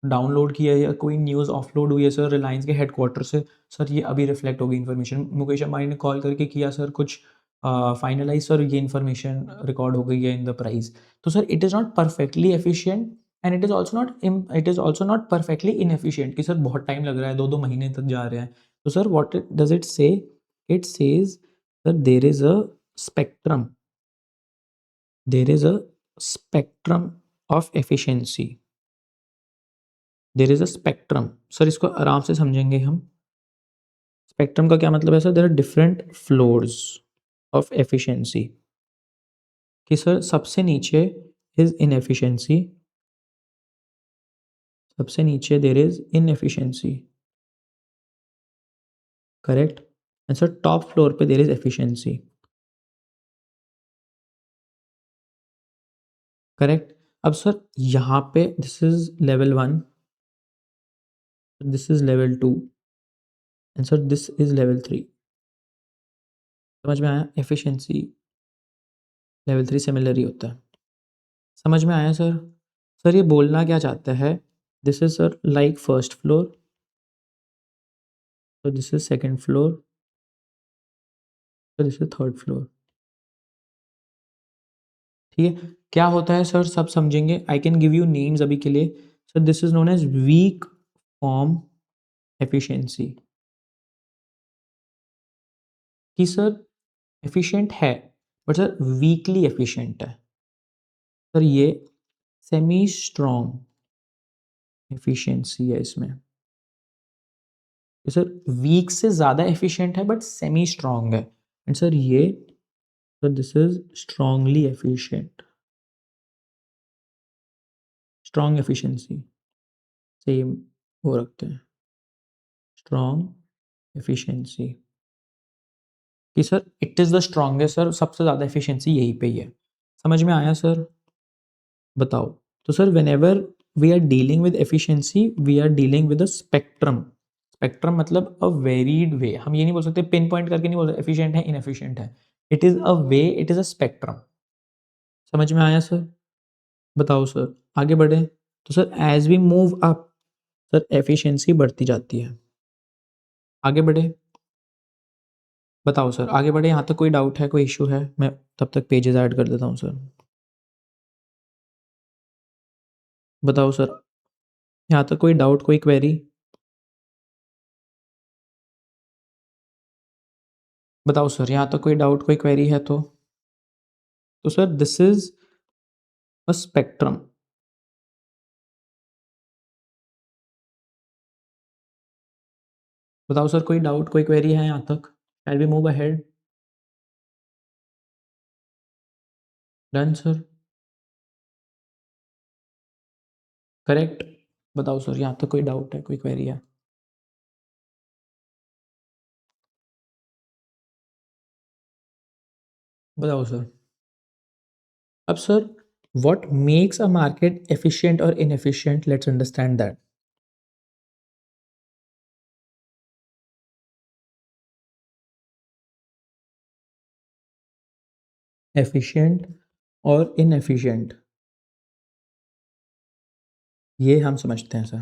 डाउनलोड किया है या कोई न्यूज़ ऑफलोड हुई है सर रिलायंस के हेडक्वार्टर से, सर ये अभी रिफ्लेक्ट होगी इन्फॉर्मेशन, मुकेश अंबानी ने कॉल करके किया सर कुछ फाइनलाइज, सर ये इन्फॉर्मेशन रिकॉर्ड हो गई है इन द प्राइस। तो sir it is not perfectly efficient and it is also not perfectly inefficient, कि सर बहुत टाइम लग रहा है, 2-2 महीने तक जा रहे हैं। तो सर व्हाट डज इट से? It says that there is a spectrum of efficiency, there is a spectrum। Sir इसको आराम से समझेंगे हम। स्पेक्ट्रम का क्या मतलब है sir? There are different floors of efficiency, कि सर सबसे नीचे इज इनएफिशिएंसी, सबसे नीचे there is inefficiency, correct. And sir top floor पे देयर इज एफिशिएंसी, करेक्ट। अब सर यहाँ पे this is level 1, this is level 2 and sir this is level 3। समझ में आया? एफिशिएंसी लेवल 3 सिमिलर ही होता है। समझ में आया सर? सर ये बोलना क्या चाहता है? This is sir like first floor, so this is second floor, so this is third floor। ठीक है, क्या होता है सर सब समझेंगे। I can give you names अभी के लिए। Sir this is known as weak form efficiency, कि सर एफिशिएंट है बट सर वीकली एफिशिएंट है। सर ये सेमी स्ट्रॉन्ग एफिशिएंसी है इसमें। सर वीक से ज़्यादा एफिशिएंट है बट सेमी स्ट्रॉन्ग है। एंड सर ये, sir this is strongly efficient, strong efficiency same वो रखते हैं, स्ट्रॉन्ग एफिशिएंसी, कि sir it is the strongest. Sir सबसे ज़्यादा एफिशिएंसी यहीं पे ही है। समझ में आया सर? बताओ। तो sir whenever we are dealing with efficiency we are dealing with a spectrum. Spectrum मतलब अ वेरीड वे। हम ये नहीं बोल सकते पिन पॉइंट करके नहीं बोल सकते एफिशिएंट है इनएफिशिएंट है। It is a way, it is a spectrum. समझ में आया सर? बताओ सर, आगे बढ़े। तो sir as we move up sir efficiency बढ़ती जाती है। आगे बढ़े। बताओ सर, आगे बढ़े। यहाँ तक कोई डाउट है, कोई इश्यू है? मैं तब तक पेजेस ऐड कर देता हूँ सर। बताओ सर, यहाँ तक कोई डाउट, कोई क्वेरी? बताओ सर, यहाँ तक कोई डाउट, कोई क्वेरी है तो sir this is a spectrum. बताओ सर, कोई डाउट, कोई क्वेरी है यहाँ तक? Can we move ahead? Done sir, correct. बताओ सर, यहाँ तक कोई डाउट है, कोई क्वेरी है? बताओ सर। अब sir what makes a market efficient और inefficient, let's understand that. Efficient और इनएफिशिएंट ये हम समझते हैं सर।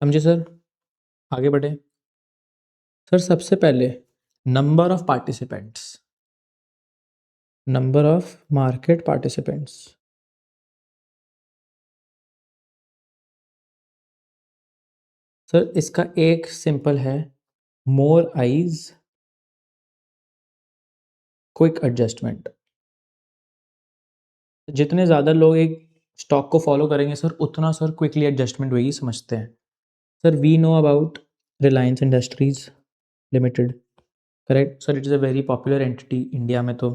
समझे सर? आगे बढ़े। सर सबसे पहले number of participants, number of market participants. Sir इसका एक सिंपल है, मोर आइज क्विक एडजस्टमेंट। जितने ज़्यादा लोग एक स्टॉक को फॉलो करेंगे सर उतना सर क्विकली एडजस्टमेंट वही समझते हैं। Sir we know about Reliance Industries Limited, correct sir? It is a very popular entity India में। तो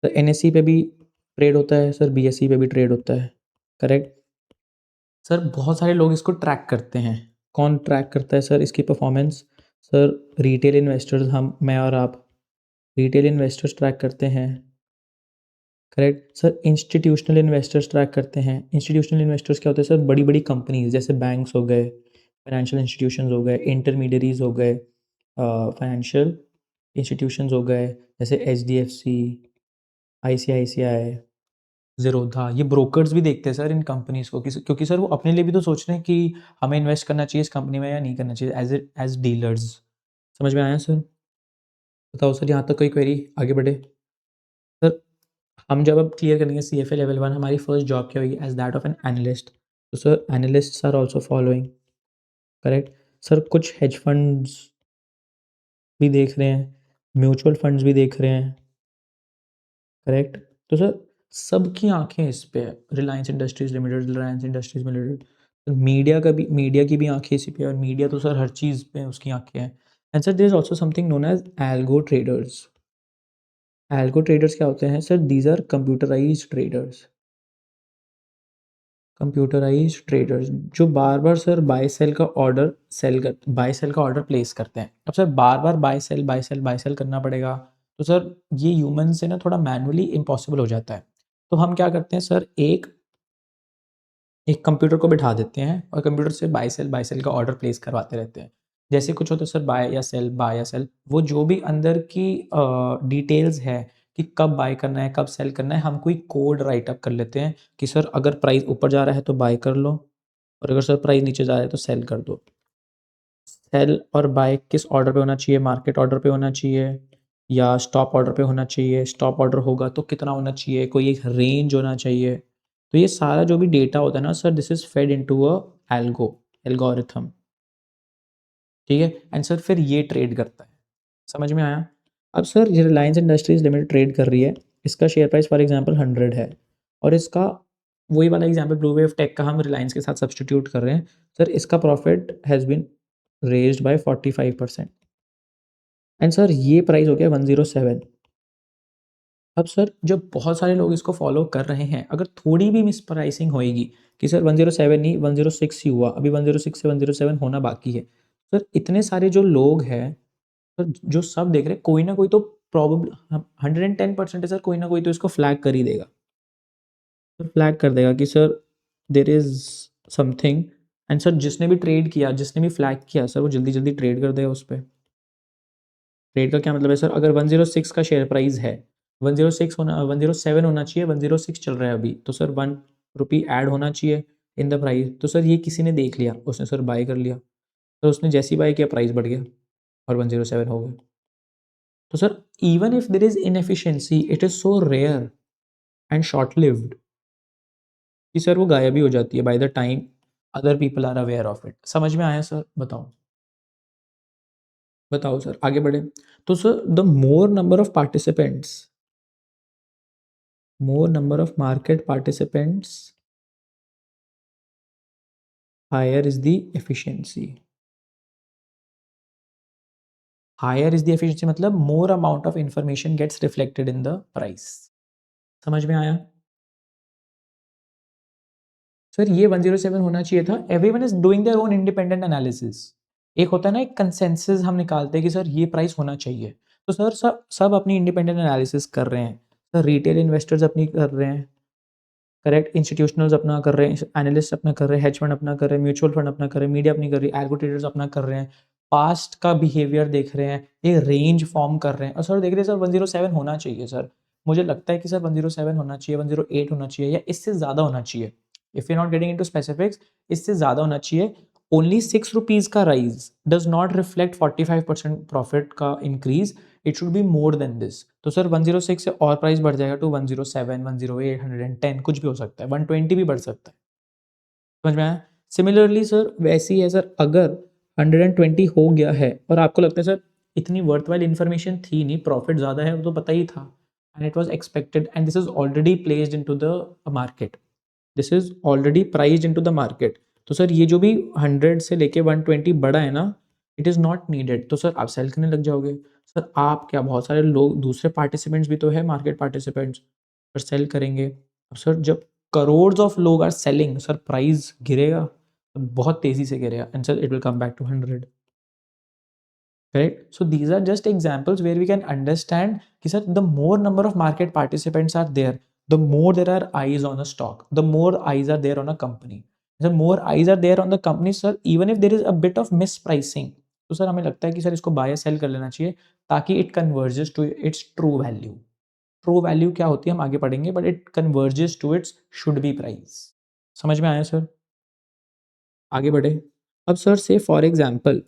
सर एनएसई पे भी ट्रेड होता है सर, बीएसई पे भी ट्रेड होता है, करेक्ट सर? बहुत सारे लोग इसको ट्रैक करते हैं। कौन ट्रैक करता है सर इसकी परफॉर्मेंस? सर रिटेल इन्वेस्टर्स, हम, मैं और आप। रिटेल इन्वेस्टर्स ट्रैक करते हैं, correct sir? Institutional investors track करते हैं। इंस्टीट्यूशनल इन्वेस्टर्स क्या होते हैं सर? बड़ी बड़ी कंपनीज जैसे बैंक्स हो गए, फाइनेंशियल इंस्टीट्यूशंस हो गए, इंटरमीडियरीज हो गए, फाइनेंशियल इंस्टीट्यूशंस हो गए जैसे एचडीएफसी, आईसीआईसीआई, ज़ीरोधा। ये ब्रोकर्स भी देखते हैं सर इन कंपनीज़ को, क्योंकि सर वो अपने लिए भी तो सोच रहे हैं कि हमें इन्वेस्ट करना चाहिए इस कंपनी में या नहीं करना चाहिए, एज डीलर्स। समझ में आया सर? बताओ सर, यहाँ तक कोई क्वेरी? आगे बढ़े। सर हम जब अब क्लियर करेंगे CFA लेवल 1, हमारी फर्स्ट जॉब क्या होगी? As that of an analyst. तो sir analysts are also following, correct sir? कुछ हेज फंड्स भी देख रहे हैं, म्यूचुअल फंड्स भी देख रहे हैं, करेक्ट? तो सर सबकी आंखें इस पे है, Reliance Industries limited, Reliance Industries limited. तो मीडिया की भी आंखें इसी पे है, और मीडिया तो सर हर चीज़ पे उसकी आंखें हैं। And sir there is also something known as algo traders. Algo traders क्या होते हैं sir? These are computerised traders, computerised traders जो बार बार सर बाय सेल का ऑर्डर प्लेस करते हैं। अब सर बार बार बाय सेल करना पड़ेगा, तो सर ये ह्यूमन से ना थोड़ा मैनुअली इम्पॉसिबल हो जाता है। तो हम क्या करते हैं सर, एक एक कंप्यूटर को बिठा देते हैं और कंप्यूटर से बाय सेल का ऑर्डर प्लेस करवाते रहते हैं। जैसे कुछ होता है सर बाय या सेल, वो जो भी अंदर की डिटेल्स है कि कब बाय करना है, कब सेल करना है, हम कोई कोड राइट अप कर लेते हैं कि सर अगर प्राइस ऊपर जा रहा है तो बाय कर लो और अगर सर प्राइस नीचे जा रहा है तो सेल कर दो। सेल और बाय किस ऑर्डर पे होना चाहिए? मार्केट ऑर्डर पे होना चाहिए या स्टॉप ऑर्डर पे होना चाहिए? स्टॉप ऑर्डर होगा तो कितना होना चाहिए? कोई एक रेंज होना चाहिए। तो ये सारा जो भी डेटा होता है ना sir, this is fade into a algorithm, ठीक है? एंड सर फिर ये ट्रेड करता है। समझ में आया? अब सर ये रिलायंस इंडस्ट्रीज लिमिटेड ट्रेड कर रही है, इसका शेयर प्राइस फॉर एग्जांपल 100 है और इसका वही वाला एग्जांपल ब्लू वेव टेक का हम रिलायंस के साथ सब्स्टिट्यूट कर रहे हैं। सर इसका profit has been raised by 45% and sir ये प्राइस हो गया 107। अब सर जब बहुत सारे लोग इसको फॉलो कर रहे हैं, अगर थोड़ी भी मिस प्राइसिंग होएगी कि सर 107 नहीं 106 ही हुआ, अभी 106 से 107 होना बाकी है, सर इतने सारे जो लोग हैं सर, जो सब देख रहे हैं, कोई ना कोई तो प्रॉब्लम 110% है सर, कोई ना कोई तो इसको फ्लैग कर ही देगा। सर फ्लैग कर देगा कि sir there is something and sir जिसने भी ट्रेड किया, जिसने भी फ्लैग किया सर, वो जल्दी जल्दी ट्रेड कर देगा उस पर। ट्रेड का क्या मतलब है सर? अगर 106 का शेयर प्राइस है, 106 होना 107 होना चाहिए, 106 चल रहा है अभी, तो सर 1 रुपी ऐड होना चाहिए इन द प्राइस। तो सर ये किसी ने देख लिया, उसने सर बाय कर लिया, तो उसने जैसे ही बाय किया प्राइस बढ़ गया और 107 हो गया। तो sir even if there is inefficiency, it is so rare and short lived कि सर वो गायब ही हो जाती है by the time other people are aware of it. समझ में आया सर? बताओ बताओ सर, आगे बढ़े। तो sir the more number of participants, more number of market participants, higher is the efficiency. Higher is the efficiency मतलब more amount of information gets reflected in the price. समझ में आया? सर ये 107 होना चाहिए था। Everyone is doing their own independent analysis. एक होता है ना, एक कंसेंसस हम निकालते हैं कि सर ये प्राइस होना चाहिए। तो सर सब सब अपनी इंडिपेंडेंट एनालिसिस कर रहे हैं। सर रिटेल इन्वेस्टर्स अपनी कर रहे हैं, करेक्ट, इंस्टीट्यूशनल्स अपना कर रहे हैं, एनालिस्ट अपना कर रहे हैं, हेज फंड अपना कर रहे हैं, म्यूचुअल फंड अपना कर रहे हैं, मीडिया अपनी कर रही है, एल्गो ट्रेडर्स अपना कर रहे हैं, पास्ट का बिहेवियर देख रहे हैं, एक रेंज फॉर्म कर रहे हैं और सर देख रहे हैं सर 107 होना चाहिए सर। मुझे लगता है कि सर 107 होना चाहिए, 108 होना चाहिए या इससे ज़्यादा होना चाहिए। If you not getting into specifics, इससे ज़्यादा होना चाहिए। ओनली 6 रुपीज़ का rise does not reflect 45% profit का increase, it should be more than this. तो सर 106 से और प्राइस बढ़ जाएगा टू 107, 108, 110, कुछ भी हो सकता है, 120 भी बढ़ सकता है। समझ में आया? सिमिलरली सर वैसे ही है सर, अगर 120 हो गया है और आपको लगता है सर इतनी वर्थ वाली इन्फॉर्मेशन थी नहीं, प्रॉफिट ज़्यादा है वो तो पता ही था and it was expected and this is already placed into the market, this is already priced into the market. तो सर ये जो भी 100 से लेके 120 बढ़ा है ना, इट इज़ नॉट नीडेड, तो सर आप सेल करने लग जाओगे। सर आप क्या, बहुत सारे लोग दूसरे पार्टिसिपेंट्स भी तो है, मार्केट पार्टिसिपेंट्स, सर सेल करेंगे। अब सर जब करोड़ ऑफ लोग आर सेलिंग, सर प्राइस गिरेगा, बहुत तेजी से गिरेगा and sir it will come back to 100। Correct. So these are just examples where we can understand कि sir the more number of market participants are there, the more there are eyes on a stock, the more eyes are there on a company. The more eyes are there on the company, sir, even if there is a bit of mispricing, तो sir हमें लगता है कि sir इसको bye या cell कर लेना चाहिए ताकि it converges to its true value. True value क्या होती है हम आगे पढ़ेंगे, but it converges to its should be price. समझ में आया सर? आगे बढ़े। अब सर से फॉर एग्जाम्पल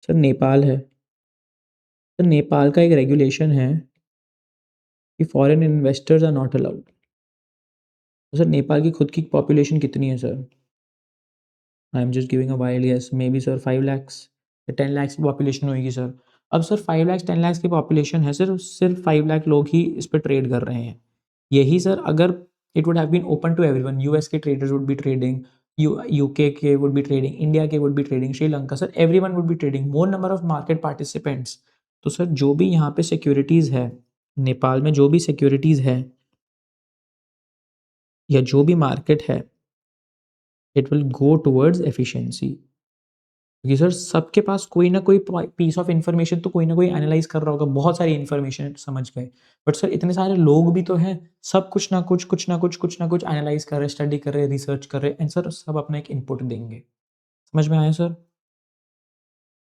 सर नेपाल है, तो नेपाल का एक रेगुलेशन है कि foreign investors are not allowed. तो सर नेपाल की खुद की पॉपुलेशन कितनी है sir? I am just giving a wild guess, maybe sir 5 lakhs या 10 lakhs की पॉपुलेशन होगी सर। अब सर 5 lakhs 10 lakhs की पॉपुलेशन है सर, सिर्फ 5 लाख लोग ही इस पर ट्रेड कर रहे हैं। यही सर अगर it would have been open to everyone, US के traders would be trading, UK के वुड बी ट्रेडिंग, इंडिया के would be trading, Sri Lanka, sir everyone would be trading, more number of market participants. तो sir जो भी यहाँ पे securities है, नेपाल में जो भी सिक्योरिटीज़ है या जो भी मार्केट है, it will go towards efficiency. क्योंकि सर सबके पास कोई ना कोई पीस ऑफ इन्फॉर्मेशन तो कोई ना कोई एनालाइज कर रहा होगा, बहुत सारी इन्फॉर्मेशन समझ गए, बट सर इतने सारे लोग भी तो हैं, सब कुछ ना कुछ एनालाइज कर रहे, स्टडी कर रहे, रिसर्च कर रहे, एंड सर सब अपना एक इनपुट देंगे। समझ में आया सर?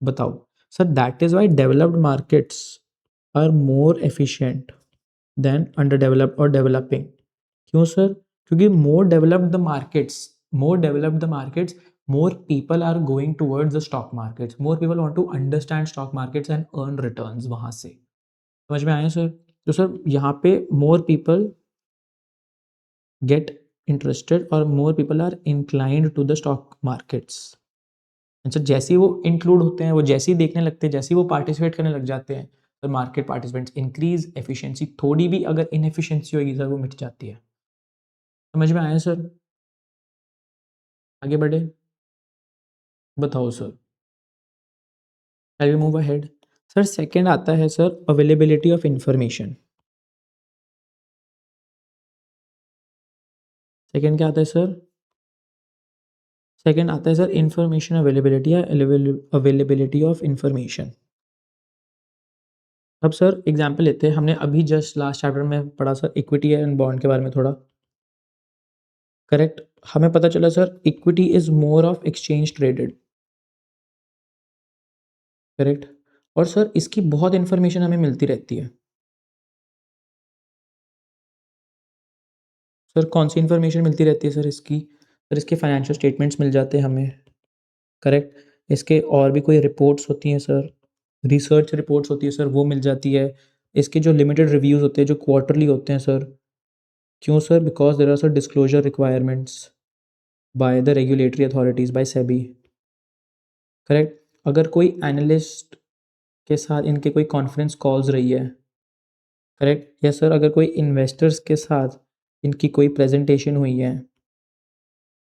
बताओ sir, that is why developed markets are more efficient than underdeveloped और डेवलपिंग। क्यों सर? क्योंकि more developed the markets, more people are going towards the stock markets, more people want to understand stock markets and earn returns वहाँ से। समझ में आया sir? तो sir यहाँ पे more people get interested और more people are inclined to the stock markets। अच्छा, जैसे ही वो इंक्लूड होते हैं, वो जैसे ही देखने लगते हैं, जैसे ही वो पार्टिसिपेट करने लग जाते हैं, तो मार्केट पार्टिसिपेंट्स इंक्रीज, एफिशिएंसी थोड़ी भी अगर इनएफिशिएंसी होगी सर वो मिट जाती है। समझ में आया सर? आगे बढ़े, बताओ sir. Shall we move ahead? Sir second आता है sir availability of information. Second क्या आता है सर? सेकंड आता है सर इंफॉर्मेशन अवेलेबिलिटी या अवेलेबिलिटी ऑफ इंफॉर्मेशन। अब सर एग्जांपल लेते हैं, हमने अभी जस्ट लास्ट चैप्टर में पढ़ा सर इक्विटी एंड बॉन्ड के बारे में थोड़ा, करेक्ट? हमें पता चला sir equity is more of exchange traded, correct? और सर इसकी बहुत इंफॉर्मेशन हमें मिलती रहती है। सर कौन सी इंफॉर्मेशन मिलती रहती है सर इसकी? सर इसके फाइनेंशियल स्टेटमेंट्स मिल जाते हैं हमें, करेक्ट? इसके और भी कोई रिपोर्ट्स होती हैं सर, रिसर्च रिपोर्ट्स होती है सर, वो मिल जाती है। इसके जो लिमिटेड रिव्यूज़ होते हैं जो क्वार्टरली होते हैं सर। क्यों sir? Because there are sir disclosure requirements by the regulatory authorities, by SEBI, correct? अगर कोई एनालिस्ट के साथ इनके कोई कॉन्फ्रेंस कॉल्स रही है, करेक्ट? या सर अगर कोई इन्वेस्टर्स के साथ इनकी कोई प्रेजेंटेशन हुई है,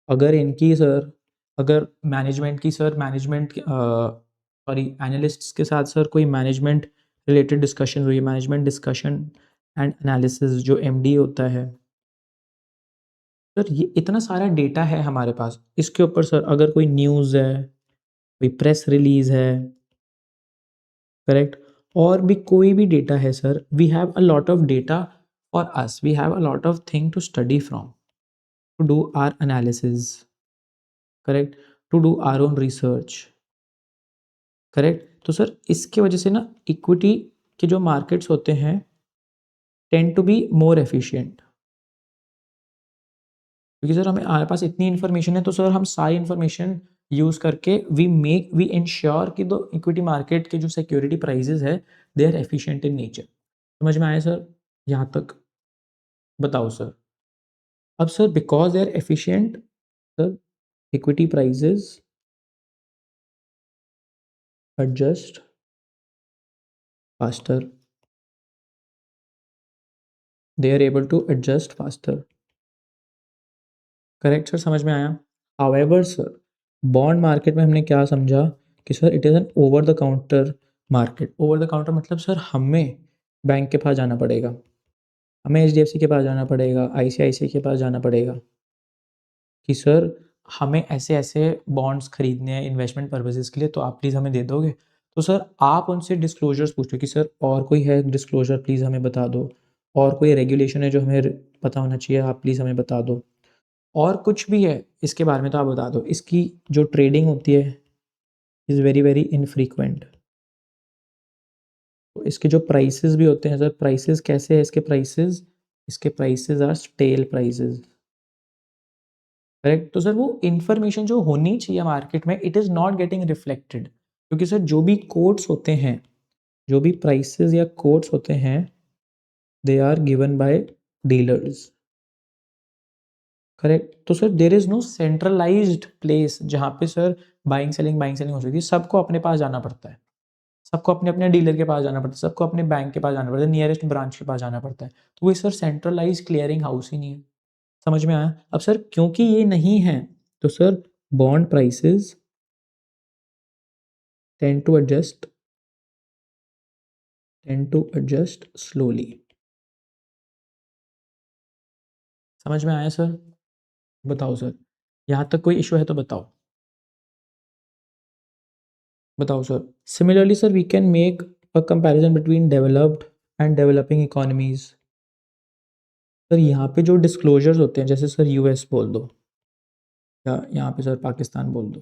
अगर इनकी सर, अगर मैनेजमेंट की सर, मैनेजमेंट सॉरी एनालिस्ट्स के साथ सर कोई मैनेजमेंट रिलेटेड डिस्कशन हुई है, मैनेजमेंट डिस्कशन एंड एनालिसिस जो एमडी होता है, सर ये इतना सारा डेटा है हमारे पास, इसके ऊपर सर अगर कोई न्यूज़ है, कोई प्रेस रिलीज़ है, करेक्ट? और भी कोई भी डेटा है sir, we have a lot of data for us, we have a lot of thing to study from, to do our analysis, correct? To do our own research, correct? तो sir इसके वजह से ना equity के जो markets होते हैं tend to be more efficient, क्योंकि सर हमारे पास इतनी इन्फॉर्मेशन है, तो सर हम सारी इन्फॉर्मेशन यूज़ करके वी इंश्योर कि दो इक्विटी मार्केट के जो सिक्योरिटी प्राइजेस है they are efficient in nature. समझ में आया सर यहाँ तक? बताओ सर। अब sir because they are efficient, sir equity prices adjust faster, they are able to adjust faster, correct sir? समझ में आया? हाउएवर सर बॉन्ड मार्केट में हमने क्या समझा कि sir it is an over the counter market. Over the counter मतलब sir हमें बैंक के पास जाना पड़ेगा, हमें एचडीएफसी के पास जाना पड़ेगा, आईसीआईसीआई के पास जाना पड़ेगा कि सर हमें ऐसे ऐसे बॉन्ड्स खरीदने हैं इन्वेस्टमेंट पर्पजेज़ के लिए, तो आप प्लीज़ हमें दे दोगे? तो सर आप उनसे डिस्क्लोजर्स पूछो कि सर और कोई है डिस्क्लोजर, प्लीज़ हमें बता दो, और कोई रेगुलेशन है जो हमें पता होना चाहिए, आप प्लीज़ हमें बता दो, और कुछ भी है इसके बारे में तो आप बता दो। इसकी जो ट्रेडिंग होती है इज़ वेरी वेरी इनफ्रीक्वेंट। तो इसके जो प्राइसेस भी होते हैं सर, प्राइसेस कैसे है इसके prices are stale prices, correct? तो सर वो इन्फॉर्मेशन जो होनी चाहिए मार्केट में it is not getting reflected, क्योंकि सर जो भी कोट्स होते हैं, जो भी प्राइसेस या कोट्स होते हैं, they are given by dealers, correct? तो sir there is no centralised place जहाँ पे सर बाइंग सेलिंग हो सकती है। सबको अपने पास जाना पड़ता है, सबको अपने-अपने डीलर के पास जाना पड़ता है, सबको अपने बैंक के पास जाना पड़ता है, नियरेस्ट ब्रांच के पास जाना पड़ता है। तो वो सर सेंट्रलाइज़्ड क्लियरिंग हाउस ही नहीं है। समझ में आया? अब सर क्योंकि ये नहीं है, तो sir bond prices tend to adjust slowly. समझ में आया सर? बताओ सर। यहाँ तक कोई इश्यू है तो बताओ। बताओ sir. Similarly sir we can make a comparison between developed and developing economies. Sir यहाँ पे जो डिस्क्लोजर्स होते हैं, जैसे सर यूएस बोल दो, या यहाँ पे सर पाकिस्तान बोल दो,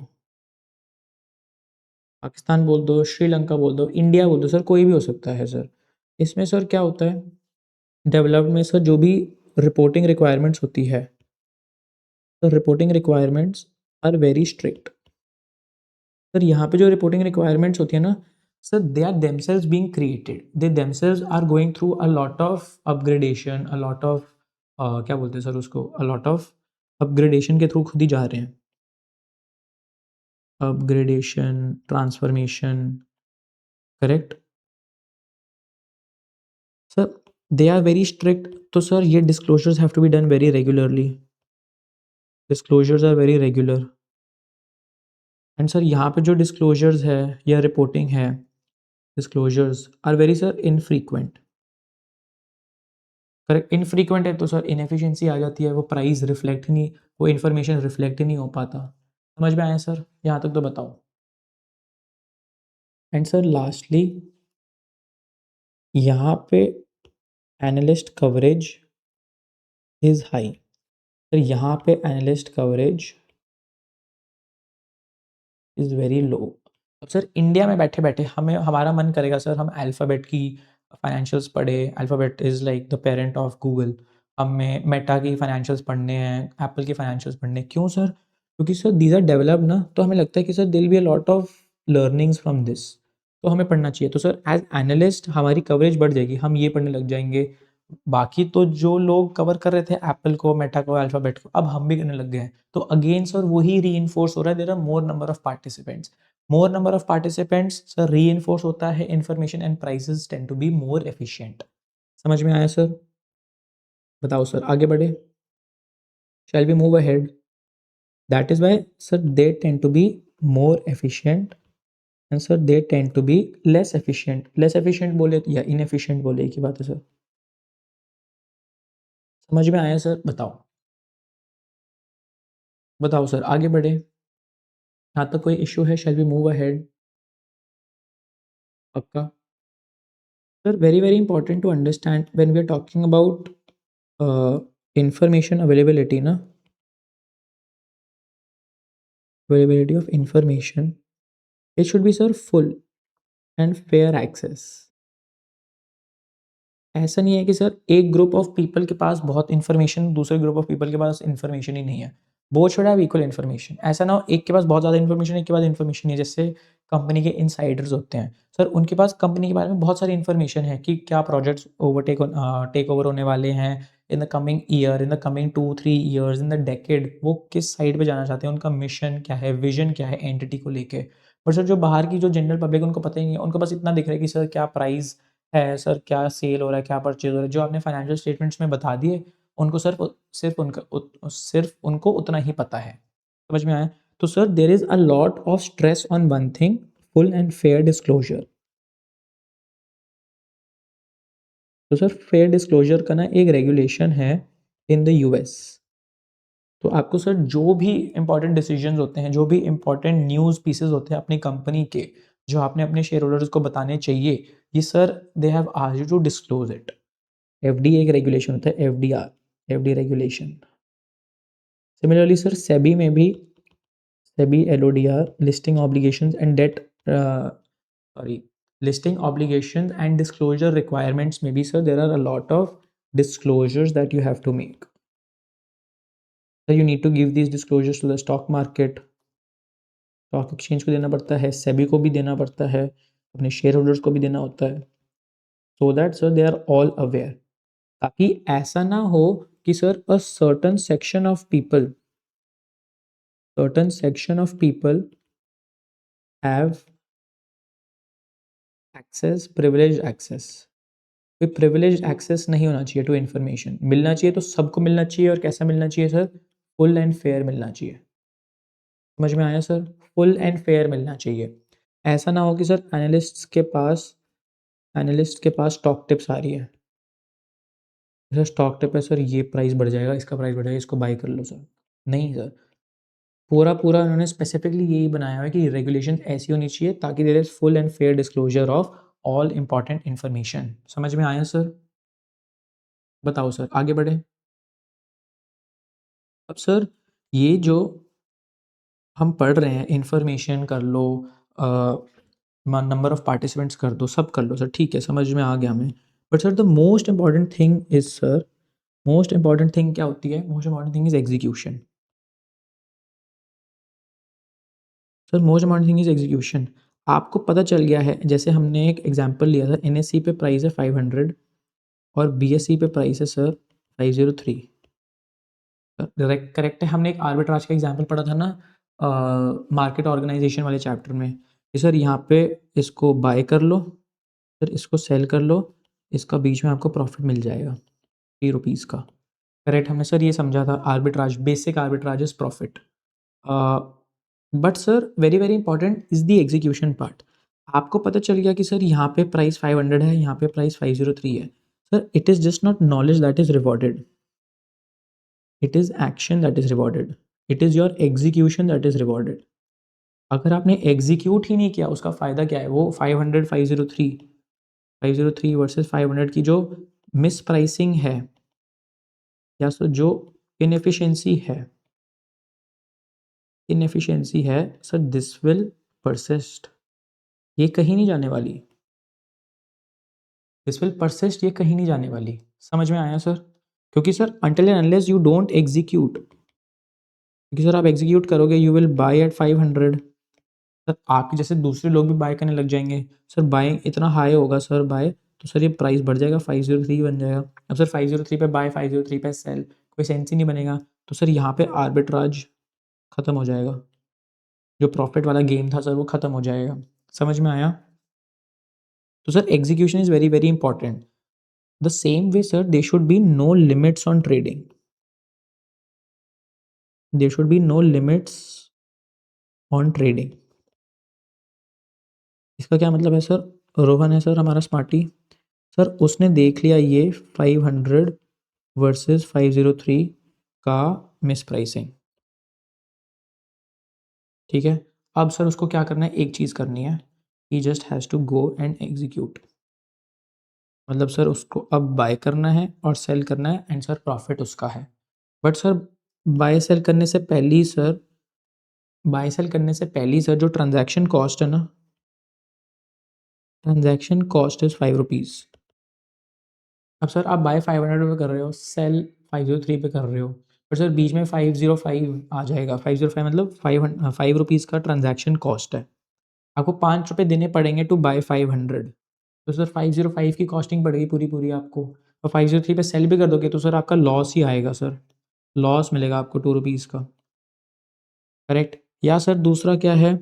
पाकिस्तान बोल दो, श्रीलंका बोल दो, इंडिया बोल दो, सर कोई भी हो सकता है सर। इसमें सर क्या होता है, डेवलप्ड में सर जो भी रिपोर्टिंग रिक्वायरमेंट्स होती है, तो reporting requirements are very strict. Sir यहाँ पे जो रिपोर्टिंग रिक्वायरमेंट्स होती है ना sir, they are themselves being created, they themselves are going through a lot of upgradation, a lot of क्या बोलते हैं सर उसको, अ लॉट ऑफ अपग्रेडेशन के थ्रू खुद ही जा रहे हैं, upgradation, transformation, correct sir. They are very strict, तो सर ये disclosures have to be done very regularly, disclosures are very regular. And sir यहाँ पे जो डिस्क्लोजर्स है या रिपोर्टिंग है, disclosures are very sir infrequent. Correct, infrequent है तो सर इनएफिशिएंसी आ जाती है, वो प्राइस रिफ्लेक्ट नहीं, वो इन्फॉर्मेशन रिफ्लेक्ट ही नहीं हो पाता। समझ में आया सर, यहाँ तक तो बताओ। एंड सर लास्टली यहाँ पे analyst coverage is high. Sir यहाँ पे एनालिस्ट कवरेज इज़ वेरी लो। अब सर इंडिया में बैठे बैठे हमें, हमारा मन करेगा सर हम अल्फ़ाबेट की फाइनेंशियल्स पढ़े, alphabet is like the parent of Google, हमें मेटा की फाइनेंशियल्स पढ़ने हैं, एप्पल की फाइनेंशियल्स पढ़ने हैं। क्यों सर? क्योंकि सर दीज आर डेवलप्ड ना, तो हमें लगता है कि sir there will be a lot of learnings from this, तो हमें पढ़ना चाहिए। तो सर एज एनालिस्ट हमारी कवरेज बढ़ जाएगी, हम ये पढ़ने लग जाएंगे। बाकी तो जो लोग कवर कर रहे थे एप्पल को, मेटा को, अल्फ़ाबेट को, अब हम भी करने लग गए हैं। तो अगेन सर वही रीइंफोर्स हो रहा है, there are more number of participants, more number of participants sir reinforce होता है information and prices tend to be more efficient. समझ में आया सर? बताओ सर, आगे बढ़े? Shall we move ahead? That is why sir they tend to be more efficient and sir they tend to be less efficient. Less efficient बोले या inefficient बोले, एक ही बात है सर। समझ में आया सर? बताओ, बताओ सर, आगे बढ़े? यहाँ तक कोई इशू है? Shall we move ahead? पक्का? Sir very very important to understand when we are talking about information availability ना, availability of information, it should be sir full and fair access। ऐसा नहीं है कि सर एक ग्रुप ऑफ पीपल के पास बहुत information, दूसरे ग्रुप ऑफ पीपल के पास इन्फॉर्मेशन ही नहीं है। Both should have equal information. ऐसा ना हो एक के पास बहुत ज़्यादा इन्फॉर्मेशन, एक के पास इन्फॉर्मेशन नहीं है। जैसे कंपनी के इनसाइडर्स होते हैं सर, उनके पास कंपनी के बारे में बहुत सारी इन्फॉर्मेशन है कि क्या प्रोजेक्ट्स टेक ओवर होने वाले हैं in the coming year, in the coming 2-3 years, in the decade, वो किस साइड पे जाना चाहते हैं, उनका मिशन क्या है, विजन क्या है एंटिटी को लेके। पर सर जो बाहर की जो जनरल पब्लिक, उनको पता ही नहीं है, उनको बस इतना दिख रहा है कि सर क्या प्राइस है, सर क्या सेल हो रहा है, क्या परचेज़ हो रहा है, जो आपने फाइनेंशियल स्टेटमेंट्स में बता दिए, उनको सिर्फ उनको उतना ही पता है। समझ में आया? तो sir there is a lot of stress on one thing, full and fair disclosure. तो सर फेयर डिस्क्लोजर का ना एक रेगुलेशन है इन द यूएस। तो आपको सर जो भी इंपॉर्टेंट डिसीजंस होते हैं, जो भी इंपॉर्टेंट न्यूज़ पीसेस होते हैं अपनी कंपनी के, जो आपने अपने शेयर होल्डर्स को बताने चाहिए, ये sir they have asked you to disclose it. FD एक रेगुलेशन होता है, FDR, FD regulation. Similarly sir SEBI में भी, SEBI LODR, listing obligations and debt, sorry, listing obligations and disclosure requirements में भी sir there are a lot of disclosures that you have to make. So you need to give these disclosures to the stock market, stock exchange को देना पड़ता है, सेबी को भी देना पड़ता है, अपने शेयर होल्डर्स को भी देना होता है, so that sir they are all aware. ताकि ऐसा ना हो कि sir a certain section of people have access, privileged access। कोई प्रिविलेज एक्सेस नहीं होना चाहिए टू इन्फॉर्मेशन। मिलना चाहिए तो सबको मिलना चाहिए, और कैसा मिलना चाहिए सर? फुल एंड फेयर मिलना चाहिए। समझ में आया सर? फुल एंड फेयर मिलना चाहिए। ऐसा ना हो कि सर एनालिस्ट के पास स्टॉक टिप्स आ रही है, सर स्टॉक टिप है सर, ये प्राइस बढ़ जाएगा, इसका प्राइस बढ़ जाएगा, इसको बाय कर लो सर। नहीं सर, पूरा पूरा उन्होंने स्पेसिफिकली यही बनाया हुआ है कि रेगुलेशन ऐसी होनी चाहिए ताकि there is full and fair disclosure of all important information. समझ में आया सर? बताओ सर, आगे बढ़े। अब सर ये जो हम पढ़ रहे हैं, इंफॉर्मेशन कर लो, नंबर ऑफ पार्टिसिपेंट्स कर दो, सब कर लो सर, ठीक है, समझ में आ गया हमें। But sir the most important thing is sir, most important thing क्या होती है? Most important thing is execution. Sir most important thing is execution. आपको पता चल गया है, जैसे हमने एक एग्जांपल लिया था, एनएससी पे प्राइस है 500 और बीएससी पे प्राइस है सर 503। करेक्ट है। हमने एक आर्बिट्राज का एग्जांपल पढ़ा था ना मार्केट ऑर्गेनाइजेशन वाले चैप्टर में कि सर यहाँ पे इसको बाय कर लो, फिर इसको सेल कर लो, इसका बीच में आपको प्रॉफिट मिल जाएगा ₹3 का। करेक्ट, हमने सर ये समझा था arbitrage, basic arbitrage is profit. But sir very very important is the execution part. आपको पता चल गया कि सर यहाँ पे प्राइस 500 है, यहाँ पे प्राइस 503 है। Sir it is just not knowledge that is rewarded, it is action that is rewarded, it is your execution that is rewarded. अगर आपने एग्जीक्यूट ही नहीं किया, उसका फ़ायदा क्या है? वो 500 503 वर्सेस 500 की जो मिस प्राइसिंग है या सो जो इनएफिशिएंसी है सर, दिस विल परसिस्ट, ये कहीं नहीं जाने वाली, दिस विल परसिस्ट, ये कहीं नहीं जाने वाली। समझ में आया सर? क्योंकि sir until and unless you don't execute, क्योंकि सर आप एग्जीक्यूट करोगे you will buy at 500, sir आपके जैसे दूसरे लोग भी बाय करने लग जाएंगे, सर बाइंग इतना हाई होगा सर बाय, तो सर ये प्राइस बढ़ जाएगा, 503 बन जाएगा। अब सर 503 पे बाय, 503 पे सेल, कोई सेंस ही नहीं बनेगा। तो सर यहाँ पे आर्बिट्राज खत्म हो जाएगा, जो प्रॉफिट वाला गेम था सर वो खत्म हो जाएगा। समझ में आया? तो sir execution is very very important. The same way sir they should be no limits on trading, there should be no limits on trading. इसका क्या मतलब है सर? रोहन है सर हमारा स्मार्टी, सर उसने देख लिया ये 500 वर्सेस 503 का मिस प्राइसिंग, ठीक है। अब सर उसको क्या करना है? एक चीज़ करनी है, he just has to go and execute. मतलब सर उसको अब बाय करना है और सेल करना है एंड सर प्रॉफिट उसका है। बट सर बाय सेल करने से पहले सर, बाय सेल करने से पहले सर जो ट्रांजैक्शन कॉस्ट है ना, ट्रांजैक्शन कॉस्ट इज़ ₹5। अब सर आप बाय 500 पे कर रहे हो, सेल 503 पे कर रहे हो, पर सर बीच में 505 आ जाएगा। 505 मतलब 5 रुपीज़ का ट्रांजैक्शन कॉस्ट है। आपको ₹5 देने पड़ेंगे टू बाय 500, तो सर 505 की कॉस्टिंग पड़ेगी पूरी पूरी आपको, और 503 पे सेल भी कर दोगे तो सर आपका लॉस ही आएगा सर, लॉस मिलेगा आपको ₹2 का। करेक्ट? या सर दूसरा क्या है,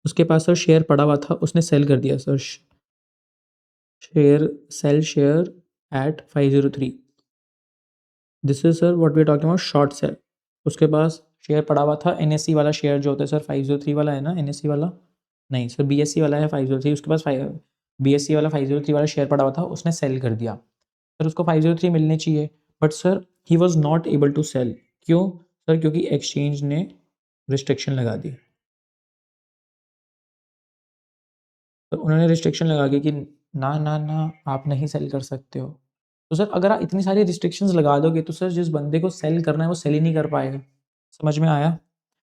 उसके पास सर शेयर पड़ा हुआ था, उसने सेल कर दिया sir, share at 503, this is sir what we are talking about short sell. उसके पास शेयर पड़ा हुआ था, एनएससी वाला शेयर जो होता है सर 503 वाला है ना, एनएससी वाला नहीं सर बीएससी वाला है 503, उसके पास बीएससी वाला 503 वाला शेयर पड़ा हुआ था, उसने सेल कर दिया। सर उसको 503 मिलने चाहिए, but sir he was not able to sell. क्यों सर? क्योंकि एक्सचेंज ने रिस्ट्रिक्शन लगा दी। तो उन्होंने रिस्ट्रिक्शन लगा दी कि ना ना ना आप नहीं सेल कर सकते हो। तो सर अगर आप इतनी सारी रिस्ट्रिक्शंस लगा दोगे तो सर जिस बंदे को सेल करना है वो सेल ही नहीं कर पाएगा। समझ में आया?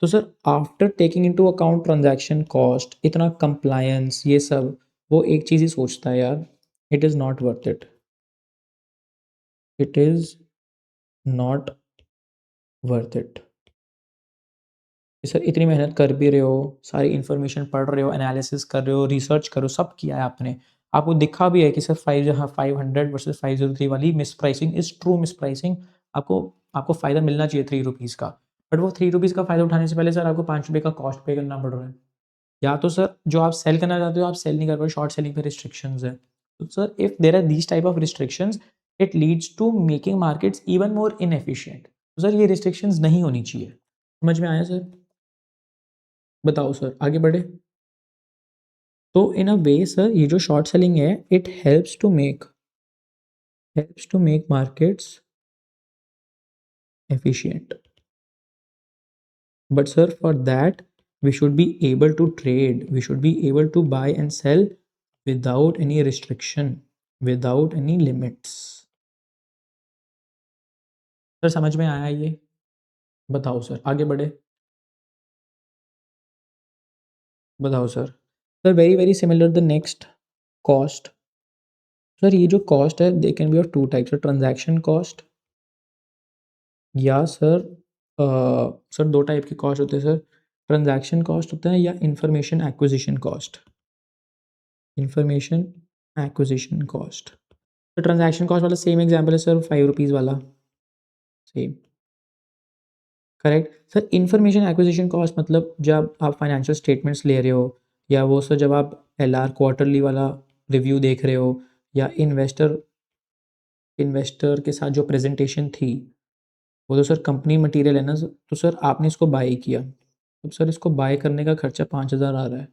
तो sir after taking into account transaction cost, इतना कंप्लायंस, ये सब, वो एक चीज़ ही सोचता है यार, it is not worth it, it is not worth it. Sir इतनी मेहनत कर भी रहे हो, सारी इन्फॉर्मेशन पढ़ रहे हो, एनालिसिस कर रहे हो, रिसर्च कर रहे हो, सब किया है आपने, आपको दिखा भी है कि सर 500 वर्सेस 503 वाली miss pricing is true miss pricing, आपको आपको फ़ायदा मिलना चाहिए ₹3 का, बट वो ₹3 का फ़ायदा उठाने से पहले सर आपको ₹5 का कॉस्ट पे करना पड़ रहा है। या तो सर जो आप सेल करना चाहते हो आप सेल नहीं कर पाए, शॉर्ट सेलिंग पे रिस्ट्रिक्शंस है। तो sir if there are these type of restrictions, it leads to making markets even more inefficient. तो सर ये रिस्ट्रिक्शंस नहीं होनी चाहिए। समझ में आया सर? बताओ सर, आगे बढ़े। तो इन अ वे सर ये जो शॉर्ट सेलिंग है, it helps to make markets efficient. But sir, for that we should be able to trade, we should be able to buy and sell without any restriction, without any limits. Sir समझ में आया ये? बताओ sir, आगे बढ़े। बताओ sir. Sir very very similar the next cost. Sir ये जो कॉस्ट है they can be of two types, transaction cost या सर सर दो टाइप की कॉस्ट होते हैं सर, ट्रांजैक्शन कॉस्ट होता है या information acquisition cost. Information acquisition cost, तो ट्रांजैक्शन कॉस्ट वाला सेम एग्जांपल है सर, 5 रुपीज़ वाला, same correct. Sir information acquisition cost मतलब जब आप फाइनेंशियल स्टेटमेंट्स ले रहे हो, या वो सर जब आप LR क्वार्टरली वाला रिव्यू देख रहे हो, या इन्वेस्टर के साथ जो प्रेजेंटेशन थी, वो तो सर कंपनी मटेरियल है ना सर, तो सर आपने इसको बाय किया, तो सर इसको बाय करने का खर्चा 5,000 आ रहा है,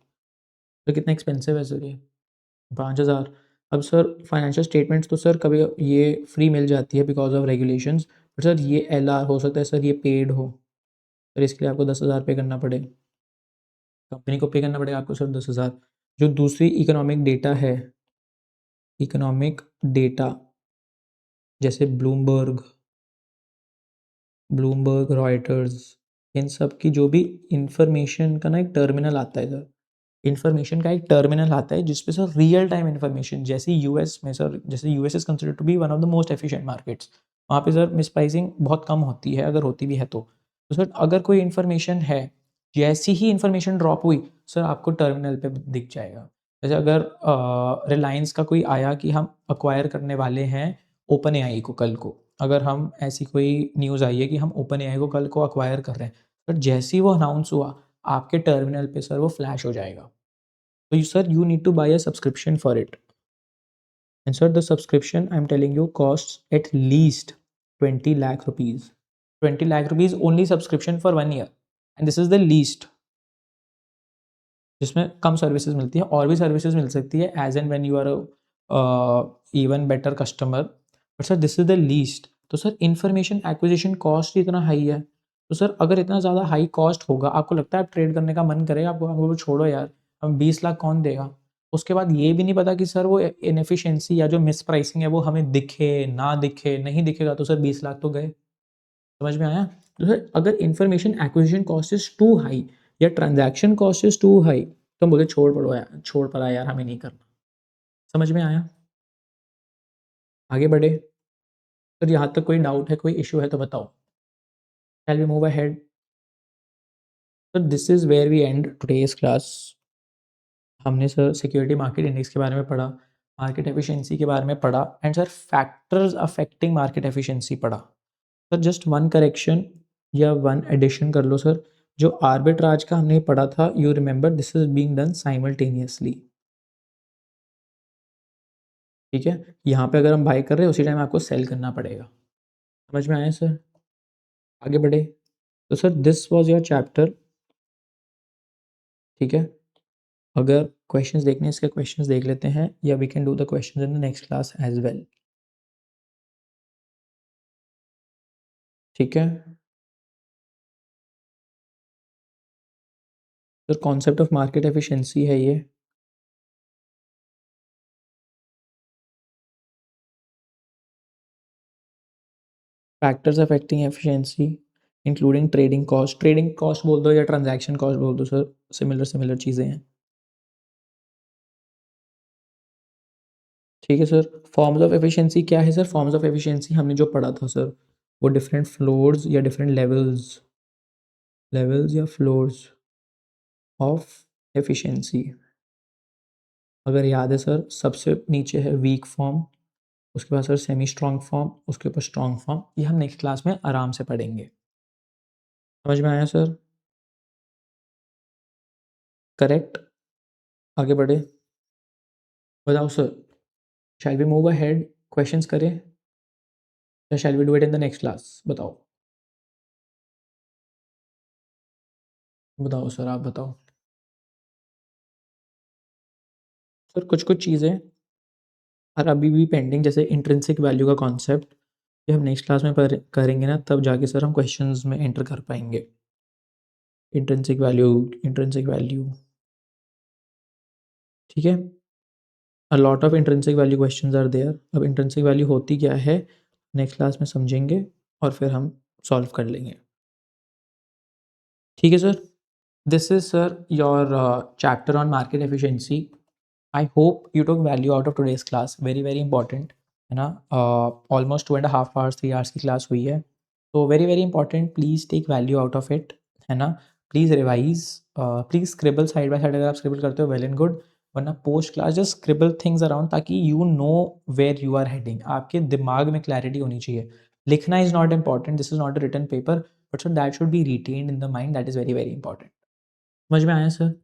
तो कितना एक्सपेंसिव है सर ये, 5,000। अब सर फाइनेंशियल स्टेटमेंट्स तो सर कभी ये फ्री मिल जाती है because of regulations, but sir ये LR हो सकता है सर ये पेड हो, सर इसके लिए आपको 10,000 पे करना पड़े, कंपनी को पे करना पड़ेगा आपको सर 10,000। जो दूसरी इकोनॉमिक डेटा है, इकोनॉमिक डेटा जैसे ब्लूमबर्ग रॉयटर्स, इन सब की जो भी इंफॉर्मेशन का ना एक टर्मिनल आता है सर, इन्फॉर्मेशन का एक टर्मिनल आता है जिसपे सर रियल टाइम इन्फॉर्मेशन, जैसे यूएस में सर, जैसे US is considered to be one of the most efficient markets, वहाँ पे सर मिस प्राइसिंग बहुत कम होती है, अगर होती भी है तो सर अगर कोई इन्फॉर्मेशन है, जैसी ही इन्फॉर्मेशन ड्रॉप हुई सर आपको टर्मिनल पे दिख जाएगा। जैसे अगर रिलायंस का कोई आया कि हम अक्वायर करने वाले हैं ओपन एआई को कल को, अगर हम ऐसी कोई न्यूज़ आई है कि हम ओपन एआई को कल को अक्वायर कर रहे हैं, पर जैसे ही वो अनाउंस हुआ आपके टर्मिनल पे सर वो फ्लैश हो जाएगा, so you, sir, you need to buy a subscription for it. And sir, the subscription I'm telling you costs at least 20 lakh rupees. 20 lakh rupees only subscription for 1 year. And this is the least. जिसमें कम services मिलती है, और भी services मिल सकती है as and when you are even better customer, but sir this is the least. तो sir information acquisition cost इतना हाई है, तो सर अगर इतना ज़्यादा हाई कॉस्ट होगा, आपको लगता है आप ट्रेड करने का मन करेगा, आपको छोड़ो यार, हम 20 लाख कौन देगा। उसके बाद ये भी नहीं पता कि सर वो इनएफिशिएंसी या जो मिस प्राइसिंग है वो हमें दिखे ना दिखे, नहीं दिखेगा तो सर 20 लाख तो गए। समझ में आया? तो सर अगर information acquisition cost is too high या transaction cost is too high, तो बोले छोड़ पड़ो यार, छोड़ पड़ा यार, हमें नहीं करना। समझ में आया? आगे बढ़े। सर यहाँ तक कोई डाउट है, कोई इशू है तो बताओ। Shall we move ahead? Sir this is where we end today's class. हमने सर सिक्योरिटी मार्केट इंडेक्स के बारे में पढ़ा, मार्केट एफिशिएंसी के बारे में पढ़ा, and sir factors affecting market efficiency पढ़ा। सर जस्ट वन करेक्शन या वन एडिशन कर लो सर, जो आर्बिट्राज का हमने पढ़ा था, you remember this is being done simultaneously. ठीक है, यहाँ पे अगर हम बाय कर रहे हैं उसी टाइम आपको सेल करना पड़ेगा। समझ में आया सर? आगे बढ़े। तो sir this was your chapter. ठीक है, अगर क्वेश्चंस देखने इसके क्वेश्चंस देख लेते हैं, या we can do the questions in the next class as well. ठीक है sir, concept of market efficiency है ये। Factors affecting efficiency including trading cost बोल दो या ट्रांजैक्शन कॉस्ट बोल दो सर, सिमिलर सिमिलर चीज़ें हैं। ठीक है सर, फॉर्म्स ऑफ एफिशिएंसी क्या है सर? फॉर्म्स ऑफ एफिशिएंसी हमने जो पढ़ा था सर, वो डिफरेंट फ्लोर्स या डिफरेंट लेवल्स या फ्लोर्स ऑफ एफिशिएंसी। अगर याद है सर, सबसे नीचे है वीक फॉर्म, उसके बाद सर सेमी स्ट्रॉन्ग फॉर्म, उसके ऊपर स्ट्रॉन्ग फॉर्म। ये हम नेक्स्ट क्लास में आराम से पढ़ेंगे। समझ में आया सर? करेक्ट। आगे बढ़े। बताओ sir, shall we move ahead, questions करें या shall we do it in the next class? बताओ बताओ सर, आप बताओ। सर कुछ कुछ चीज़ें और अभी भी पेंडिंग, जैसे इंट्रिंसिक वैल्यू का कॉन्सेप्ट, ये हम नेक्स्ट क्लास में करेंगे ना, तब जाके सर हम क्वेश्चंस में एंटर कर पाएंगे। इंट्रिंसिक वैल्यू, ठीक है। A lot of intrinsic value questions are there. अब इंट्रिंसिक वैल्यू होती क्या है नेक्स्ट क्लास में समझेंगे और फिर हम सॉल्व कर लेंगे, ठीक है sir. This is sir your chapter on market efficiency. I hope you took value out of today's class, very very important है ना। ऑलमोस्ट 2.5 आवर्स 3 आवर्स की क्लास हुई है, तो very very important, please take value out of it, है ना। Please revise, please scribble side by side, अगर आप स्क्रिबल करते हो वेल एंड गुड, वरना post class just scribble things around, ताकि you know where you are heading, आपके दिमाग में क्लैरिटी होनी चाहिए। लिखना is not important, this is not a written paper, but sir that should be retained in the mind, that is very very important. समझ में आया सर?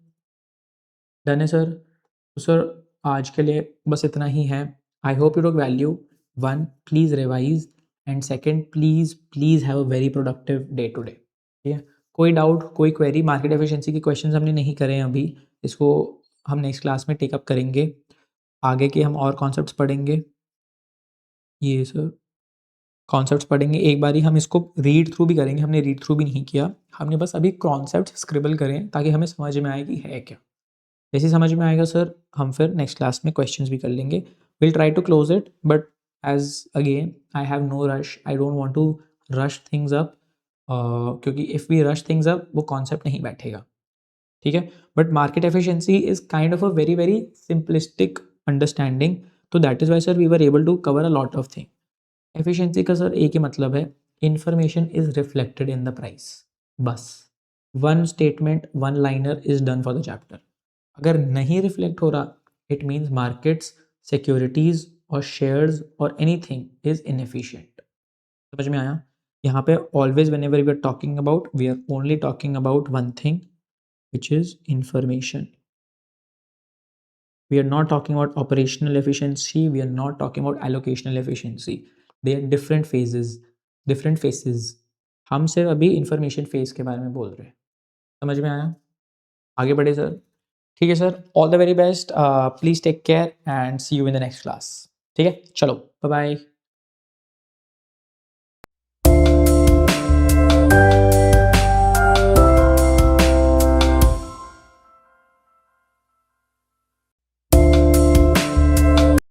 डन है सर। तो सर आज के लिए बस इतना ही है। I hope you took value. One, please revise, and second, please please have a very productive day today, ठीक है। कोई डाउट, कोई क्वेरी, मार्केट एफिशिएंसी के क्वेश्चंस हमने नहीं करे हैं अभी, इसको हम नेक्स्ट क्लास में टेकअप करेंगे। आगे के हम और कॉन्सेप्ट्स पढ़ेंगे, ये सर कॉन्सेप्ट्स पढ़ेंगे। एक बारी हम इसको रीड थ्रू भी करेंगे, हमने रीड थ्रू भी नहीं किया, हमने बस अभी कॉन्सेप्ट स्क्रिबल करें ताकि हमें समझ में आए कि है क्या। जैसे समझ में आएगा सर, हम फिर नेक्स्ट क्लास में क्वेश्चंस भी कर लेंगे। Will try to close it, but as again I have no rush, I don't want to rush things up, क्योंकि if we rush things up वो कॉन्सेप्ट नहीं बैठेगा, ठीक है। But market efficiency is kind of a very very simplistic understanding, तो that is why sir we were able to cover a lot of thing. Efficiency का sir एक ही मतलब है, information is reflected in the price, बस। One statement, one liner is done for the chapter. अगर नहीं reflect हो रहा, इट मीन्स मार्केट्स, सिक्योरिटीज और शेयर्स और एनीथिंग इज इनएफिशिएंट। समझ में आया? यहाँ पे always whenever we are talking about, we are only talking about one thing, which is information. We are not talking about operational efficiency, we are not talking about allocational efficiency. They are different phases, different phases. हम सिर्फ अभी information phase के बारे में बोल रहे हैं। समझ में आया? आगे बढ़े सर। ठीक है sir, all the very best, please take care and see you in the next class. ठीक है, चलो बाय बाय।